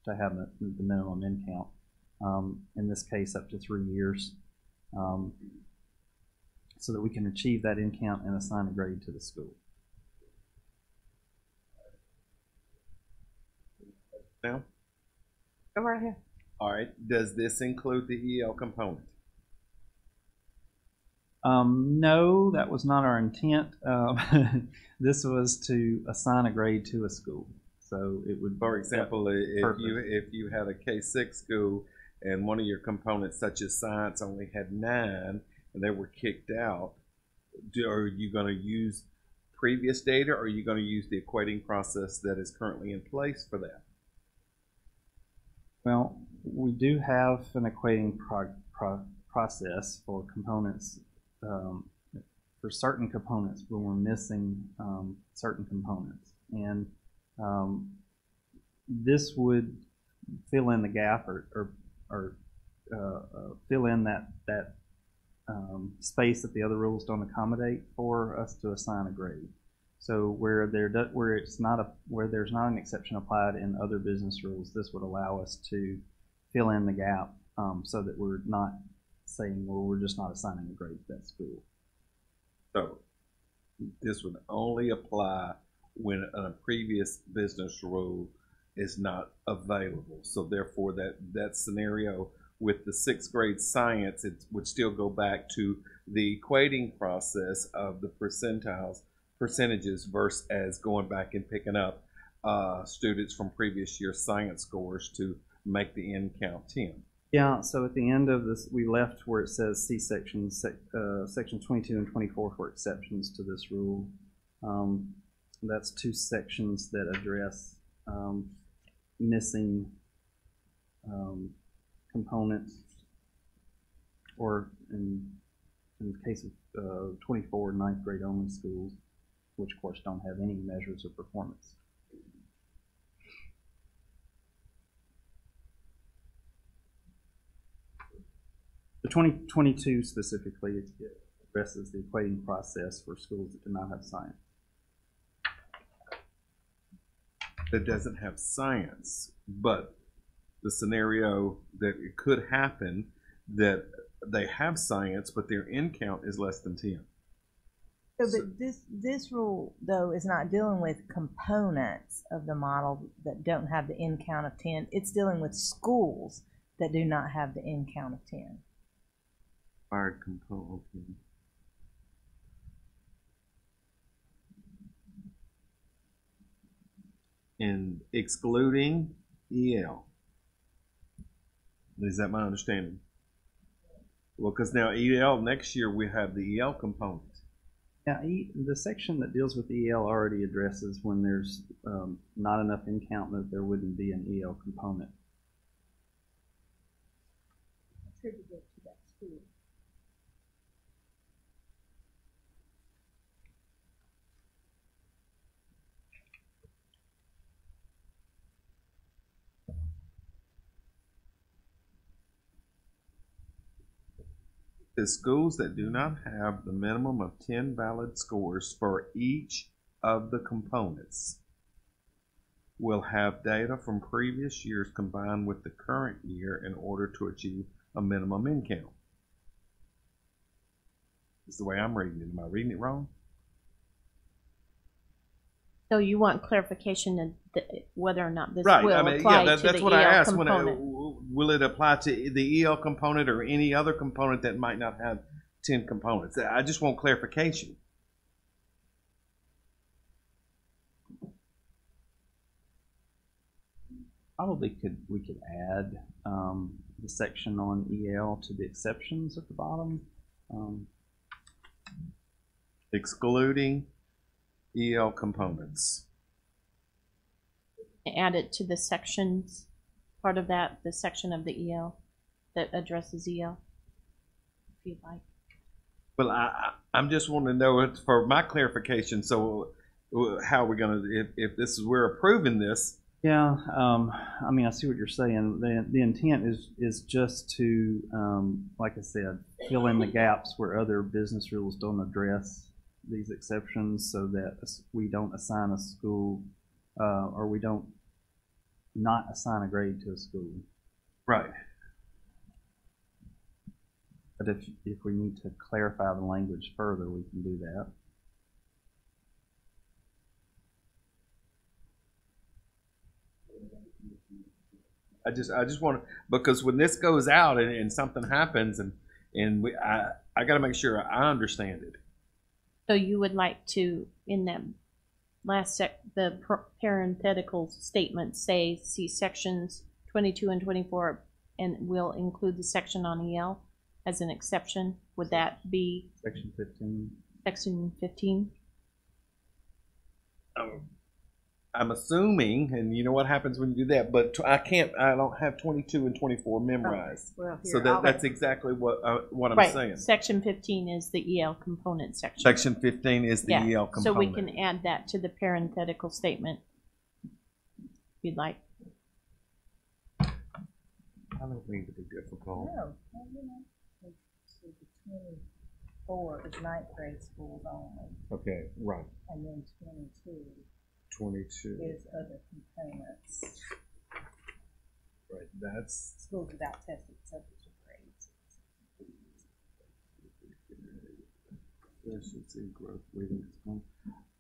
to have the minimum in count. In this case, up to 3 years. So that we can achieve that in count and assign a grade to the school. Now? Go right ahead. All right. Does this include the EL component? No, that was not our intent. This was to assign a grade to a school. So it would. For example, if you had a K-6 school and one of your components, such as science, only had 9, and they were kicked out, are you going to use previous data, or are you going to use the equating process that is currently in place for that? Well, we do have an equating process for components, for certain components when we're missing certain components. And this would fill in the gap or fill in that space that the other rules don't accommodate for us to assign a grade. So where there's not an exception applied in other business rules, this would allow us to fill in the gap, so that we're not saying, well, we're just not assigning a grade to that school. So this would only apply when a previous business rule is not available. So therefore, that scenario with the sixth grade science, it would still go back to the equating process of the percentages versus as going back and picking up students from previous year science scores to make the end count 10. Yeah, so at the end of this, we left where it says see sections 22 and 24 for exceptions to this rule. That's two sections that address missing components, or in the case of 24 ninth grade only schools, which of course don't have any measures of performance. The 2022 specifically addresses the equating process for schools that do not have science. That doesn't have science, but the scenario that it could happen that they have science, but their end count is less than 10. So, but this rule, though, is not dealing with components of the model that don't have the end count of 10. It's dealing with schools that do not have the end count of 10. Required component. Okay. And excluding EL. Is that my understanding? Well, because now EL, next year we have the EL component. Yeah, the section that deals with EL already addresses when there's not enough in count that there wouldn't be an EL component. Attributed to that school. The schools that do not have the minimum of 10 valid scores for each of the components will have data from previous years combined with the current year in order to achieve a minimum in count. This is the way I'm reading it. Am I reading it wrong? So you want clarification of whether or not this Right. will I mean, apply yeah, to that's the what EL I asked. component. Will it apply to the EL component or any other component that might not have 10 components? I just want clarification. Probably we could add the section on EL to the exceptions at the bottom. Excluding EL components. Add it to the sections, part of that, the section of the EL that addresses EL, if you'd like. Well, I'm just wanting to know it for my clarification. So, how are we going to, if this is, we're approving this? Yeah, I mean, I see what you're saying. The intent is just to, like I said, fill in the gaps where other business rules don't address these exceptions, so that we don't assign a school, or we don't not assign a grade to a school. Right. But if we need to clarify the language further, we can do that. I just want to, because when this goes out and something happens and I got to make sure I understand it. So you would like to, in that last the parenthetical statement, say, see sections 22 and 24, and we'll include the section on EL as an exception. Would that be Section 15? Section 15? I'm assuming, and you know what happens when you do that, but I don't have 22 and 24 memorized. Well, so that's exactly what I'm right. saying. Section 15 is the EL component section. Section 15 is the EL component. So we can add that to the parenthetical statement, if you'd like. I don't mean to be difficult. No, you know, the 24 is ninth grade schools only, Okay, right. and then 22 is other components. Right, that's Schools without tested subjects or grades. efficiency, growth, reading,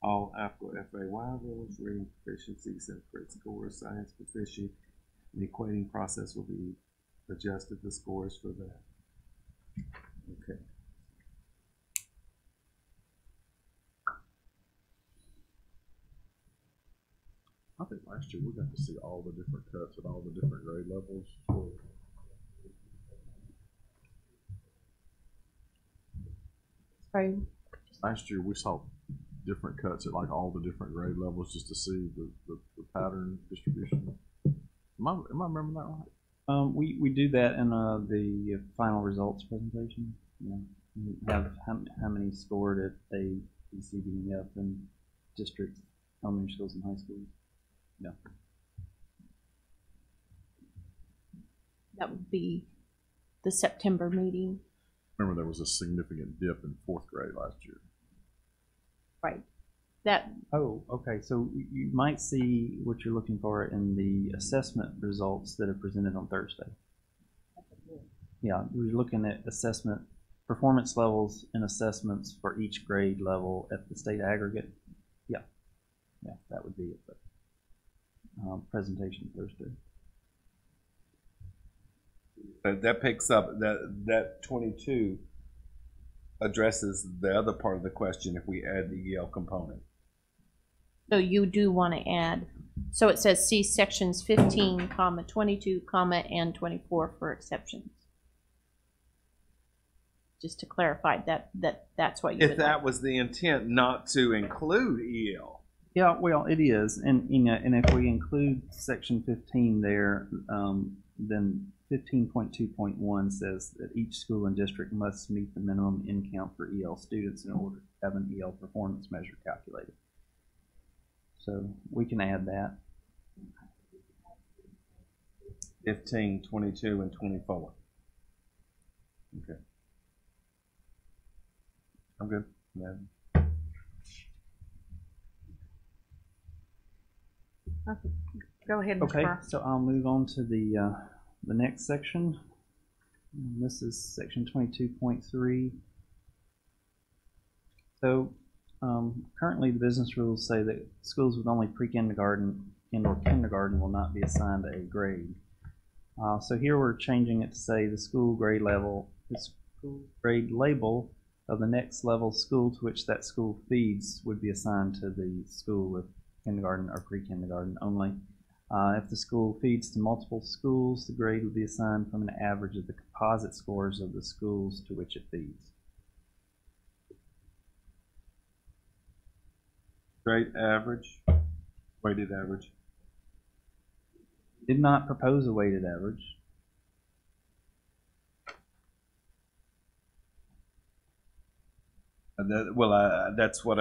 all applicable FAY rules, reading proficiency, 7th grade scores, science proficiency. The equating process will be adjusted the scores for that. Okay. I think last year we got to see all the different cuts at all the different grade levels. Sorry. Last year we saw different cuts at like all the different grade levels just to see the pattern distribution. Am I remembering that right? We do that in the final results presentation. Yeah. We have how many scored at A, B, C, D, and F in districts, elementary schools, and high schools. Yeah. That would be the September meeting. Remember there was a significant dip in 4th grade last year. Right. That. Oh, okay. So you might see what you're looking for in the assessment results that are presented on Thursday. Yeah, we're looking at assessment performance levels and assessments for each grade level at the state aggregate. Yeah, that would be it. But, presentation Thursday. But that picks up that 22 addresses the other part of the question if we add the EL component. So you do want to add, so it says see sections 15, 22, and 24 for exceptions. Just to clarify that's what you If that was the intent, not to include EL. Yeah, well, it is, and and if we include section 15 there, then 15.2.1 says that each school and district must meet the minimum in count for EL students in order to have an EL performance measure calculated. So we can add that. 15, 22, and 24. Okay. I'm good. Okay. Go ahead, Mr. Okay, Burr. so I'll move on to the next section. This is section 22.3. So currently the business rules say that schools with only pre-kindergarten and/or kindergarten will not be assigned a grade. So here we're changing it to say the school grade label of the next level school to which that school feeds would be assigned to the school with kindergarten or pre-kindergarten only. If the school feeds to multiple schools, the grade would be assigned from an average of the composite scores of the schools to which it feeds. Grade average, weighted average. Did not propose a weighted average. That's what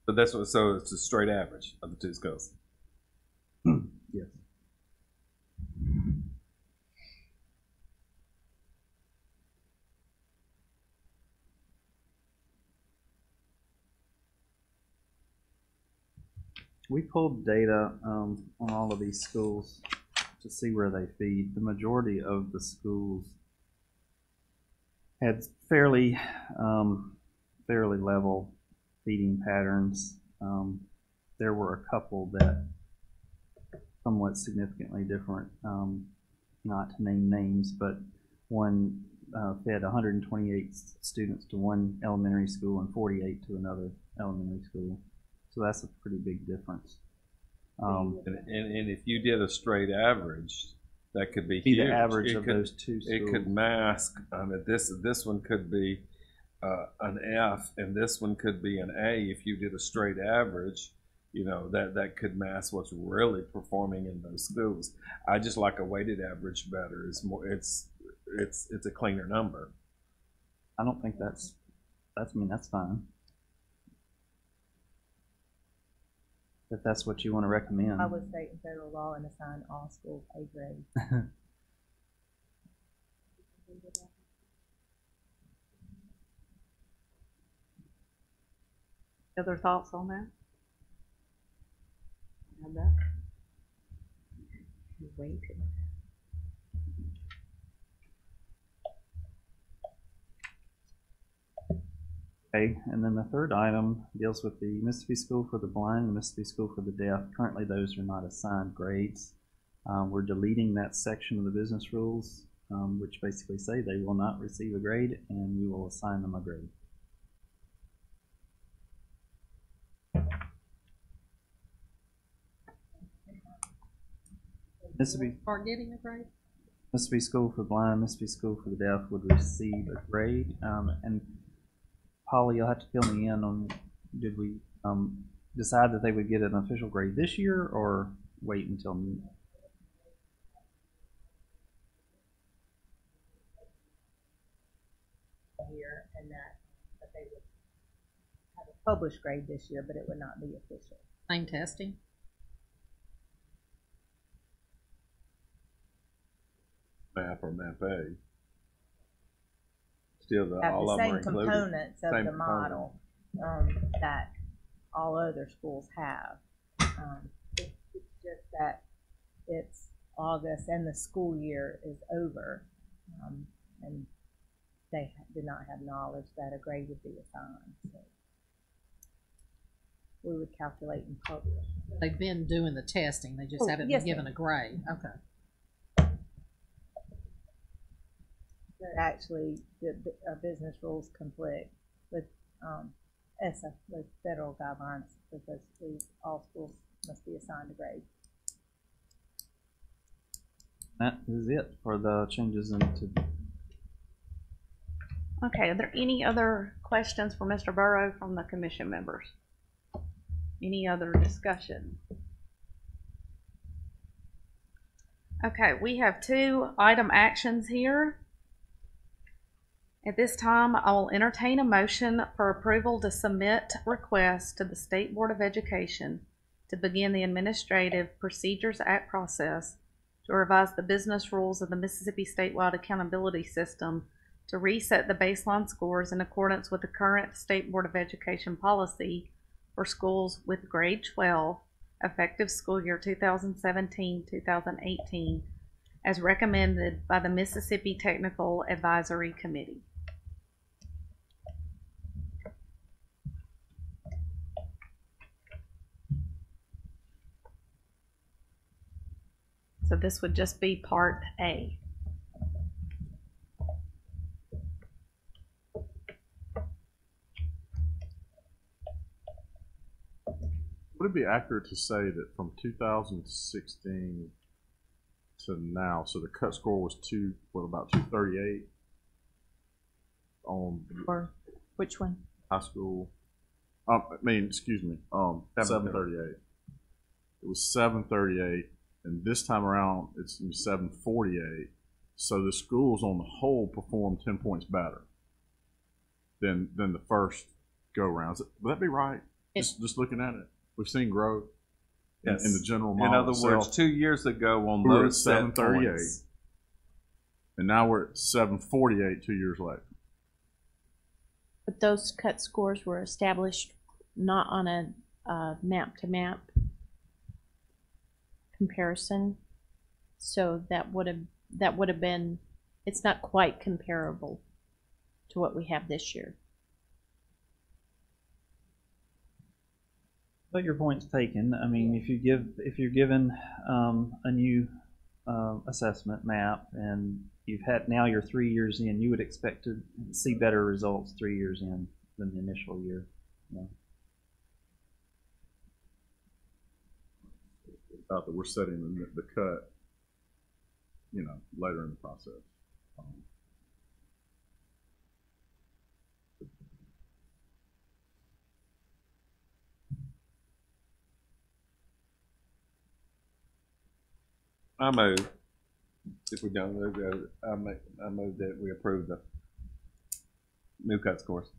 But that's what. So it's a straight average of the two schools. Yes. We pulled data on all of these schools to see where they feed. The majority of the schools had fairly level feeding patterns. There were a couple that somewhat significantly different, not to name names, but one fed 128 students to one elementary school and 48 to another elementary school. So that's a pretty big difference. And if you did a straight average, that could be the huge. average of those two schools. It could mask. This one could be an F, and this one could be an A. If you did a straight average, that could mask what's really performing in those schools. I just like a weighted average better. It's more. It's a cleaner number. I don't think that's fine. If that's what you want to recommend. I would state and federal law and assign all schools A grade. Other thoughts on that? Have that? Wait. Okay, and then the third item deals with the Mississippi School for the Blind and the Mississippi School for the Deaf. Currently, those are not assigned grades. We're deleting that section of the business rules, which basically say they will not receive a grade, and you will assign them a grade. Mississippi Are getting a grade? Mississippi School for the Blind, Mississippi School for the Deaf would receive a grade. And Polly, you'll have to fill me in on, did we decide that they would get an official grade this year or wait until year, and that they would have a published grade this year, but it would not be official. Same testing? Math or Math A. Still, Have all the of them same are included. components of Same the model that all other schools have. It's just that it's August and the school year is over, and they did not have knowledge that a grade would be assigned. So we would calculate and publish. They've been doing the testing, they just haven't yes, been given ma'am. a grade. Okay. But actually, the business rules conflict with ESSA, with federal guidelines, because all schools must be assigned a grade. That is it for the changes into. Okay, are there any other questions for Mr. Burrow from the commission members? Any other discussion? Okay, we have 2 item actions here. At this time, I will entertain a motion for approval to submit requests to the State Board of Education to begin the Administrative Procedures Act process to revise the business rules of the Mississippi Statewide Accountability System to reset the baseline scores in accordance with the current State Board of Education policy for schools with grade 12, effective school year 2017-2018, as recommended by the Mississippi Technical Advisory Committee. So this would just be Part A. Would it be accurate to say that from 2016 to now, so the cut score was about 238 on Or which one? high school? 738. It was 738, and this time around it's 748. So the schools on the whole performed 10 points better than the first go rounds. Would that be right? Just looking at it, we've seen growth in the general model. In other words, 2 years ago on those 738, and now we're at 748 2 years later. But those cut scores were established not on a map-to-map comparison, so that would have been. It's not quite comparable to what we have this year. But your point's taken. I mean, if you're given a new assessment map and you're 3 years in, you would expect to see better results 3 years in than the initial year. Yeah. Out that we're setting the cut, later in the process. I move. If we don't move, I move that we approve the new cut scores.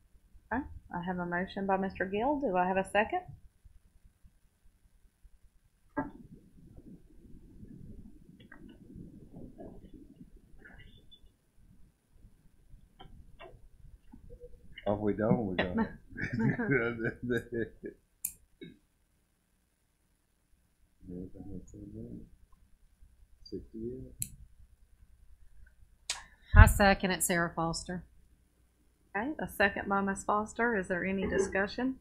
Okay, I have a motion by Mr. Gill. Do I have a second? If we don't, we're going to. I second it, Sarah Foster. Okay, a second by Ms. Foster. Is there any discussion?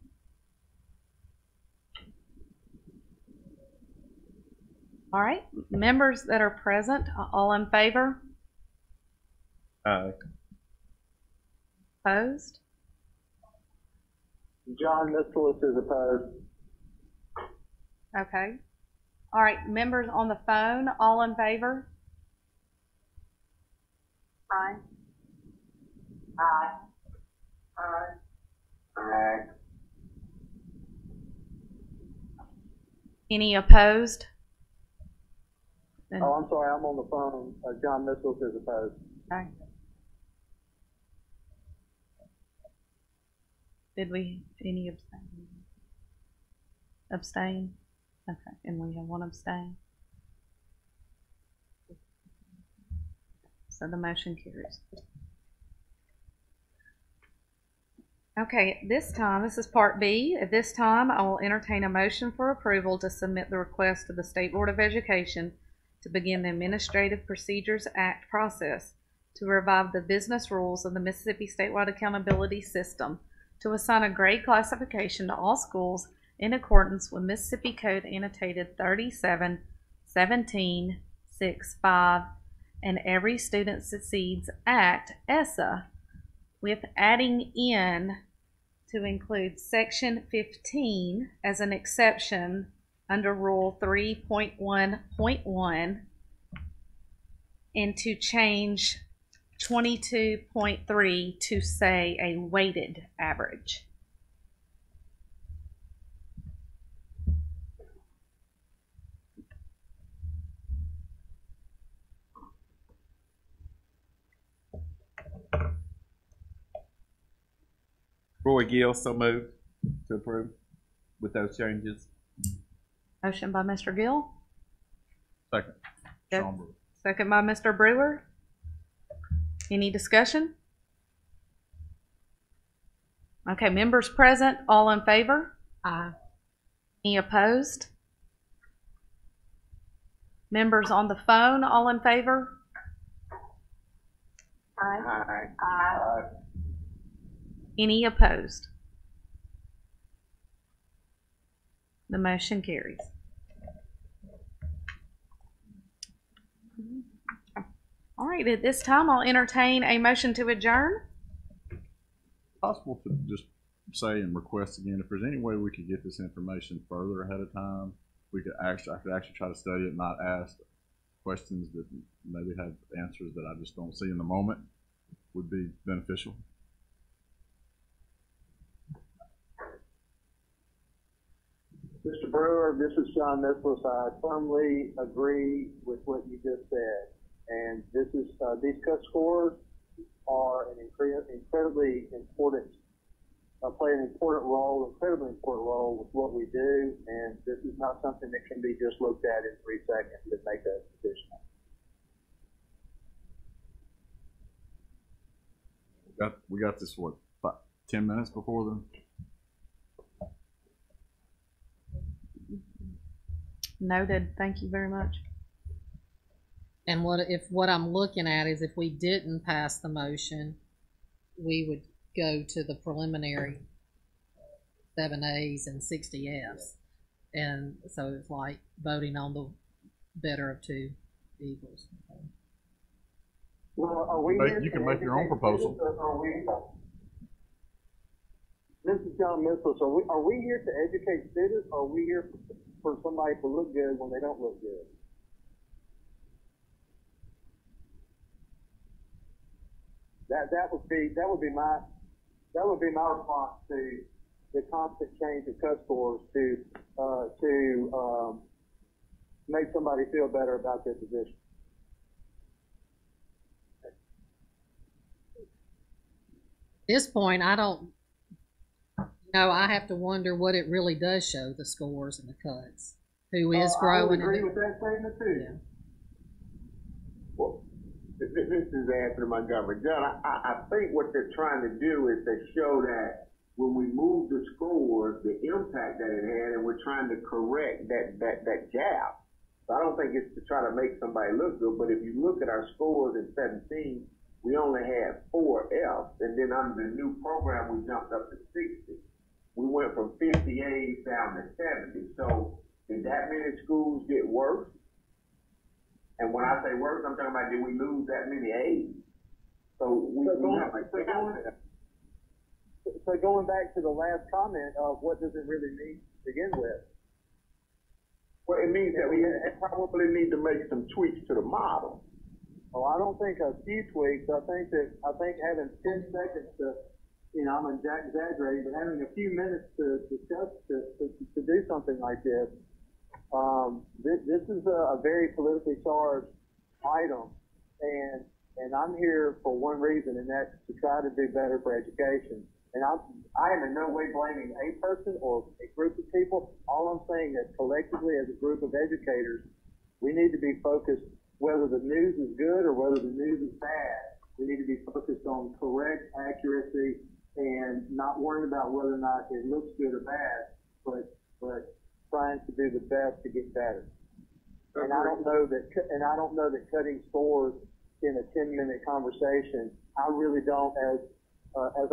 All right, members that are present, all in favor? Aye. Opposed? John Mitchell is opposed. Okay. All right, members on the phone, all in favor? Aye. Aye. Aye. Aye. Any opposed? Then- Oh, I'm sorry, I'm on the phone. John Mitchell is opposed. Okay. Did we, any abstain? Abstain? Okay, and we have one abstain. So the motion carries. Okay, at this time, this is Part B. At this time, I will entertain a motion for approval to submit the request to the State Board of Education to begin the Administrative Procedures Act process to revive the business rules of the Mississippi Statewide Accountability System to assign a grade classification to all schools in accordance with Mississippi Code Annotated 37-17-6-5 and Every Student Succeeds Act, ESSA, with adding in to include Section 15 as an exception under Rule 3.1.1 and to change 22.3 to say a weighted average. Roy Gill, so moved to approve with those changes. Motion by Mr. Gill. Second. Yes. Sean Brewer. Second by Mr. Brewer. Any discussion? Okay, members present, all in favor? Aye. Any opposed? Members on the phone, all in favor? Aye. Aye. Aye. Any opposed? The motion carries. All right, at this time, I'll entertain a motion to adjourn. Possible to just say and request again, if there's any way we could get this information further ahead of time, I could actually try to study it, not ask questions that maybe have answers that I just don't see in the moment, would be beneficial. Mr. Brewer, this is John Mitchell. I firmly agree with what you just said. And this is these cut scores are an incredibly important, play an incredibly important role with what we do. And this is not something that can be just looked at in 3 seconds to make a decision. We got this, what, 10 minutes before the... Noted. Thank you very much. And what I'm looking at is if we didn't pass the motion, we would go to the preliminary 7As and 60Fs. And so it's like voting on the better of two evils. Well, are we here You can to make your own educate proposal. students, or are we? This is John Mitchell. So are we here to educate students, or are we here for somebody to look good when they don't look good? That would be my response to the constant change of cut scores to make somebody feel better about their position. At this point, I don't know. I have to wonder what it really does show, the scores and the cuts. Who is I would growing? agree with that statement too. Yeah. Well, this is Anthony Montgomery. John, I think what they're trying to do is to show that when we move the scores, the impact that it had, and we're trying to correct that gap. So I don't think it's to try to make somebody look good, but if you look at our scores in 17, we only had 4 Fs, and then under the new program, we jumped up to 60. We went from 50 A's down to 70. So did that many schools get worse? And when I say worse, I'm talking about did we lose that many A's? So going back to the last comment of what does it really mean to begin with? Well, it means that we probably need to make some tweaks to the model. Oh, I don't think a few tweaks. I think having 10 seconds to, I'm exaggerating, but having a few minutes to discuss to do something like this. This is a very politically charged item, and I'm here for one reason, and that's to try to do better for education. And I am in no way blaming a person or a group of people. All I'm saying is collectively as a group of educators, we need to be focused, whether the news is good or whether the news is bad, we need to be focused on correct accuracy and not worrying about whether or not it looks good or bad, but trying to do the best to get better. And I don't know that cutting scores in a 10-minute conversation, I really don't, as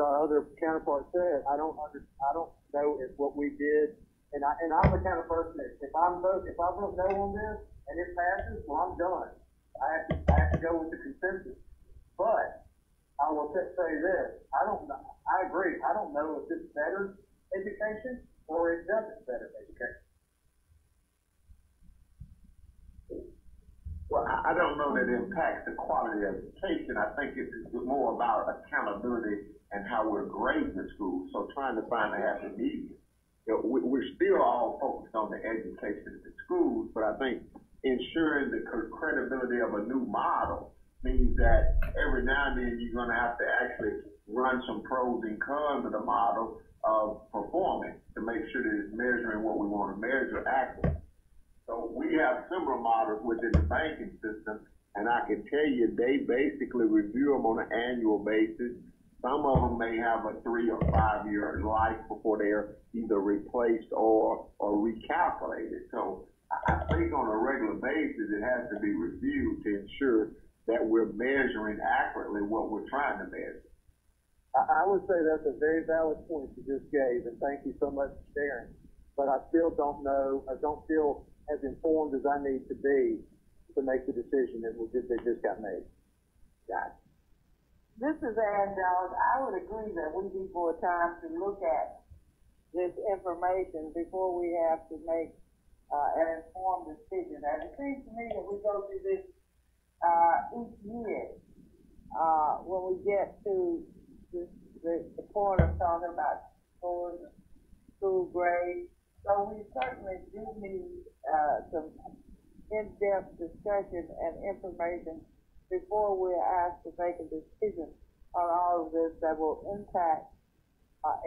our other counterpart said, I don't know if what we did, and I'm the kind of person that if I vote no on this and it passes, well, I'm done. I have to go with the consensus. But I will say this: I agree. I don't know if this betters education or it doesn't better education. Well, I don't know that it impacts the quality of education. I think it's more about accountability and how we're grading the schools. So trying to find a happy medium. We're still all focused on the education of the schools, but I think ensuring the credibility of a new model means that every now and then you're going to have to actually run some pros and cons of the model of performance to make sure that it's measuring what we want to measure accurately. So we have similar models within the banking system, and I can tell you they basically review them on an annual basis. Some of them may have a 3 or 5 year life before they're either replaced or recalculated. So I think on a regular basis it has to be reviewed to ensure that we're measuring accurately what we're trying to measure. I would say that's a very valid point you just gave, and thank you so much for sharing. But I still don't know, I don't feel as informed as I need to be to make the decision that just got made. Got it. This is Ann Jones. I would agree that we need more time to look at this information before we have to make an informed decision. And it seems to me that we go through this each year when we get to the point of talking about school grades. So we certainly do need some in-depth discussion and information before we're asked to make a decision on all of this that will impact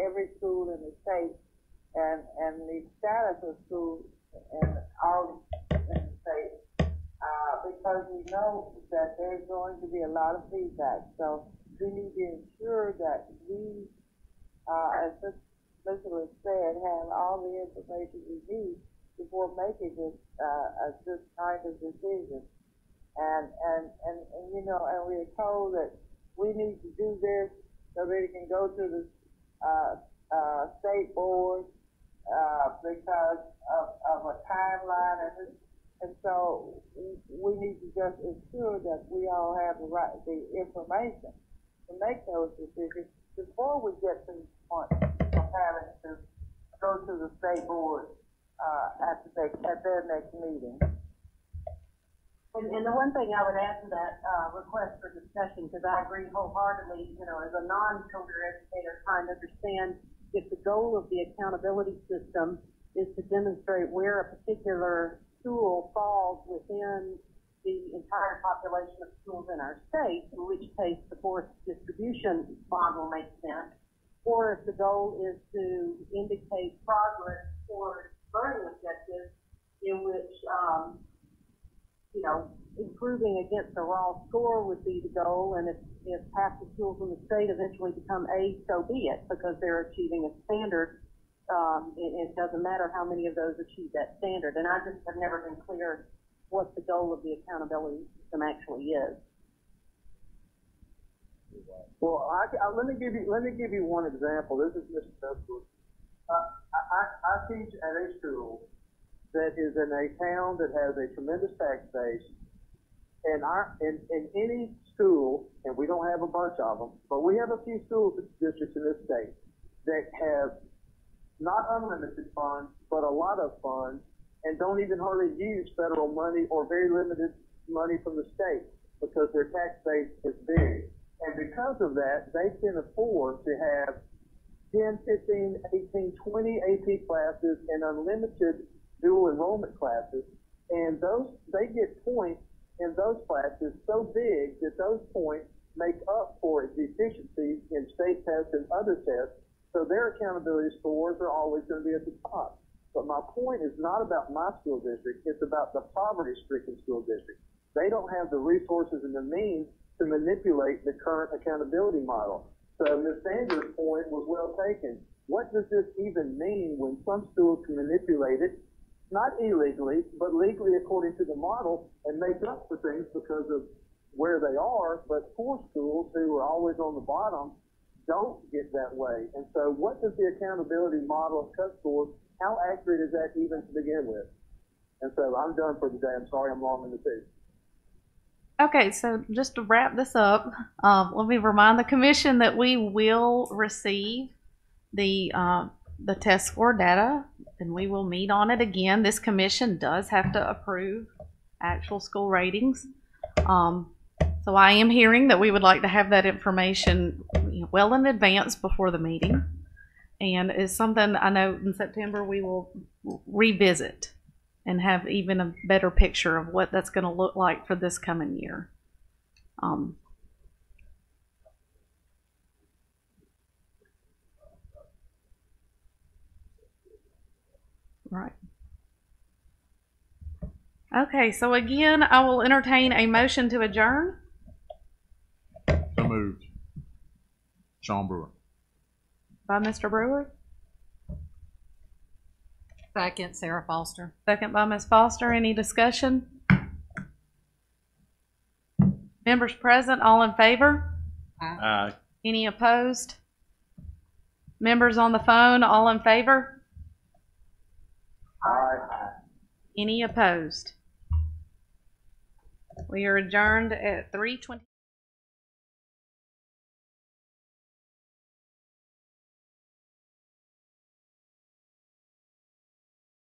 every school in the state and the status of schools in all in the state, because we know that there's going to be a lot of feedback. So we need to ensure that we, as Mr. said, have all the information we need before making this kind of decision. And we are told that we need to do this so that it can go to the state board because of a timeline, and so we need to just ensure that we all have the information to make those decisions before we get to the point of having to go to the state board at their next meeting. And the one thing I would add to that request for discussion, because I agree wholeheartedly, as a non-career educator, trying to understand if the goal of the accountability system is to demonstrate where a particular school falls within the entire population of schools in our state, in which case the forced distribution model makes sense, or if the goal is to indicate progress toward learning objectives in which improving against a raw score would be the goal, and if half the schools in the state eventually become A's, so be it, because they're achieving a standard. It doesn't matter how many of those achieve that standard, and I just have never been clear what the goal of the accountability system actually is. Well, let me give you one example. This is Mr. Douglas. I teach at a school that is in a town that has a tremendous tax base, and in any school, and we don't have a bunch of them, but we have a few school districts in this state that have not unlimited funds, but a lot of funds, and don't even hardly use federal money or very limited money from the state because their tax base is big. And because of that, they can afford to have 10, 15, 18, 20 AP classes and unlimited dual enrollment classes. And they get points in those classes so big that those points make up for deficiencies in state tests and other tests. So their accountability scores are always going to be at the top. But my point is not about my school district. It's about the poverty-stricken school district. They don't have the resources and the means to manipulate the current accountability model. So Ms. Sanders' point was well taken. What does this even mean when some schools can manipulate it, not illegally, but legally according to the model, and make up for things because of where they are, but poor schools who are always on the bottom don't get that way. And so what does the accountability model of cut scores, how accurate is that even to begin with? And so I'm done for today. I'm sorry I'm long in the tooth. Okay, so just to wrap this up, let me remind the commission that we will receive the test score data, and we will meet on it again. This commission does have to approve actual school ratings. So I am hearing that we would like to have that information well in advance before the meeting, and it's something I know in September we will revisit and have even a better picture of what that's going to look like for this coming year. Right. Okay, so again, I will entertain a motion to adjourn. So moved. Sean Brewer. By Mr. Brewer. Second, Sarah Foster. Second by Ms. Foster. Any discussion? Members present, all in favor? Aye. Any opposed? Members on the phone, all in favor? Aye. Any opposed? We are adjourned at 3:20.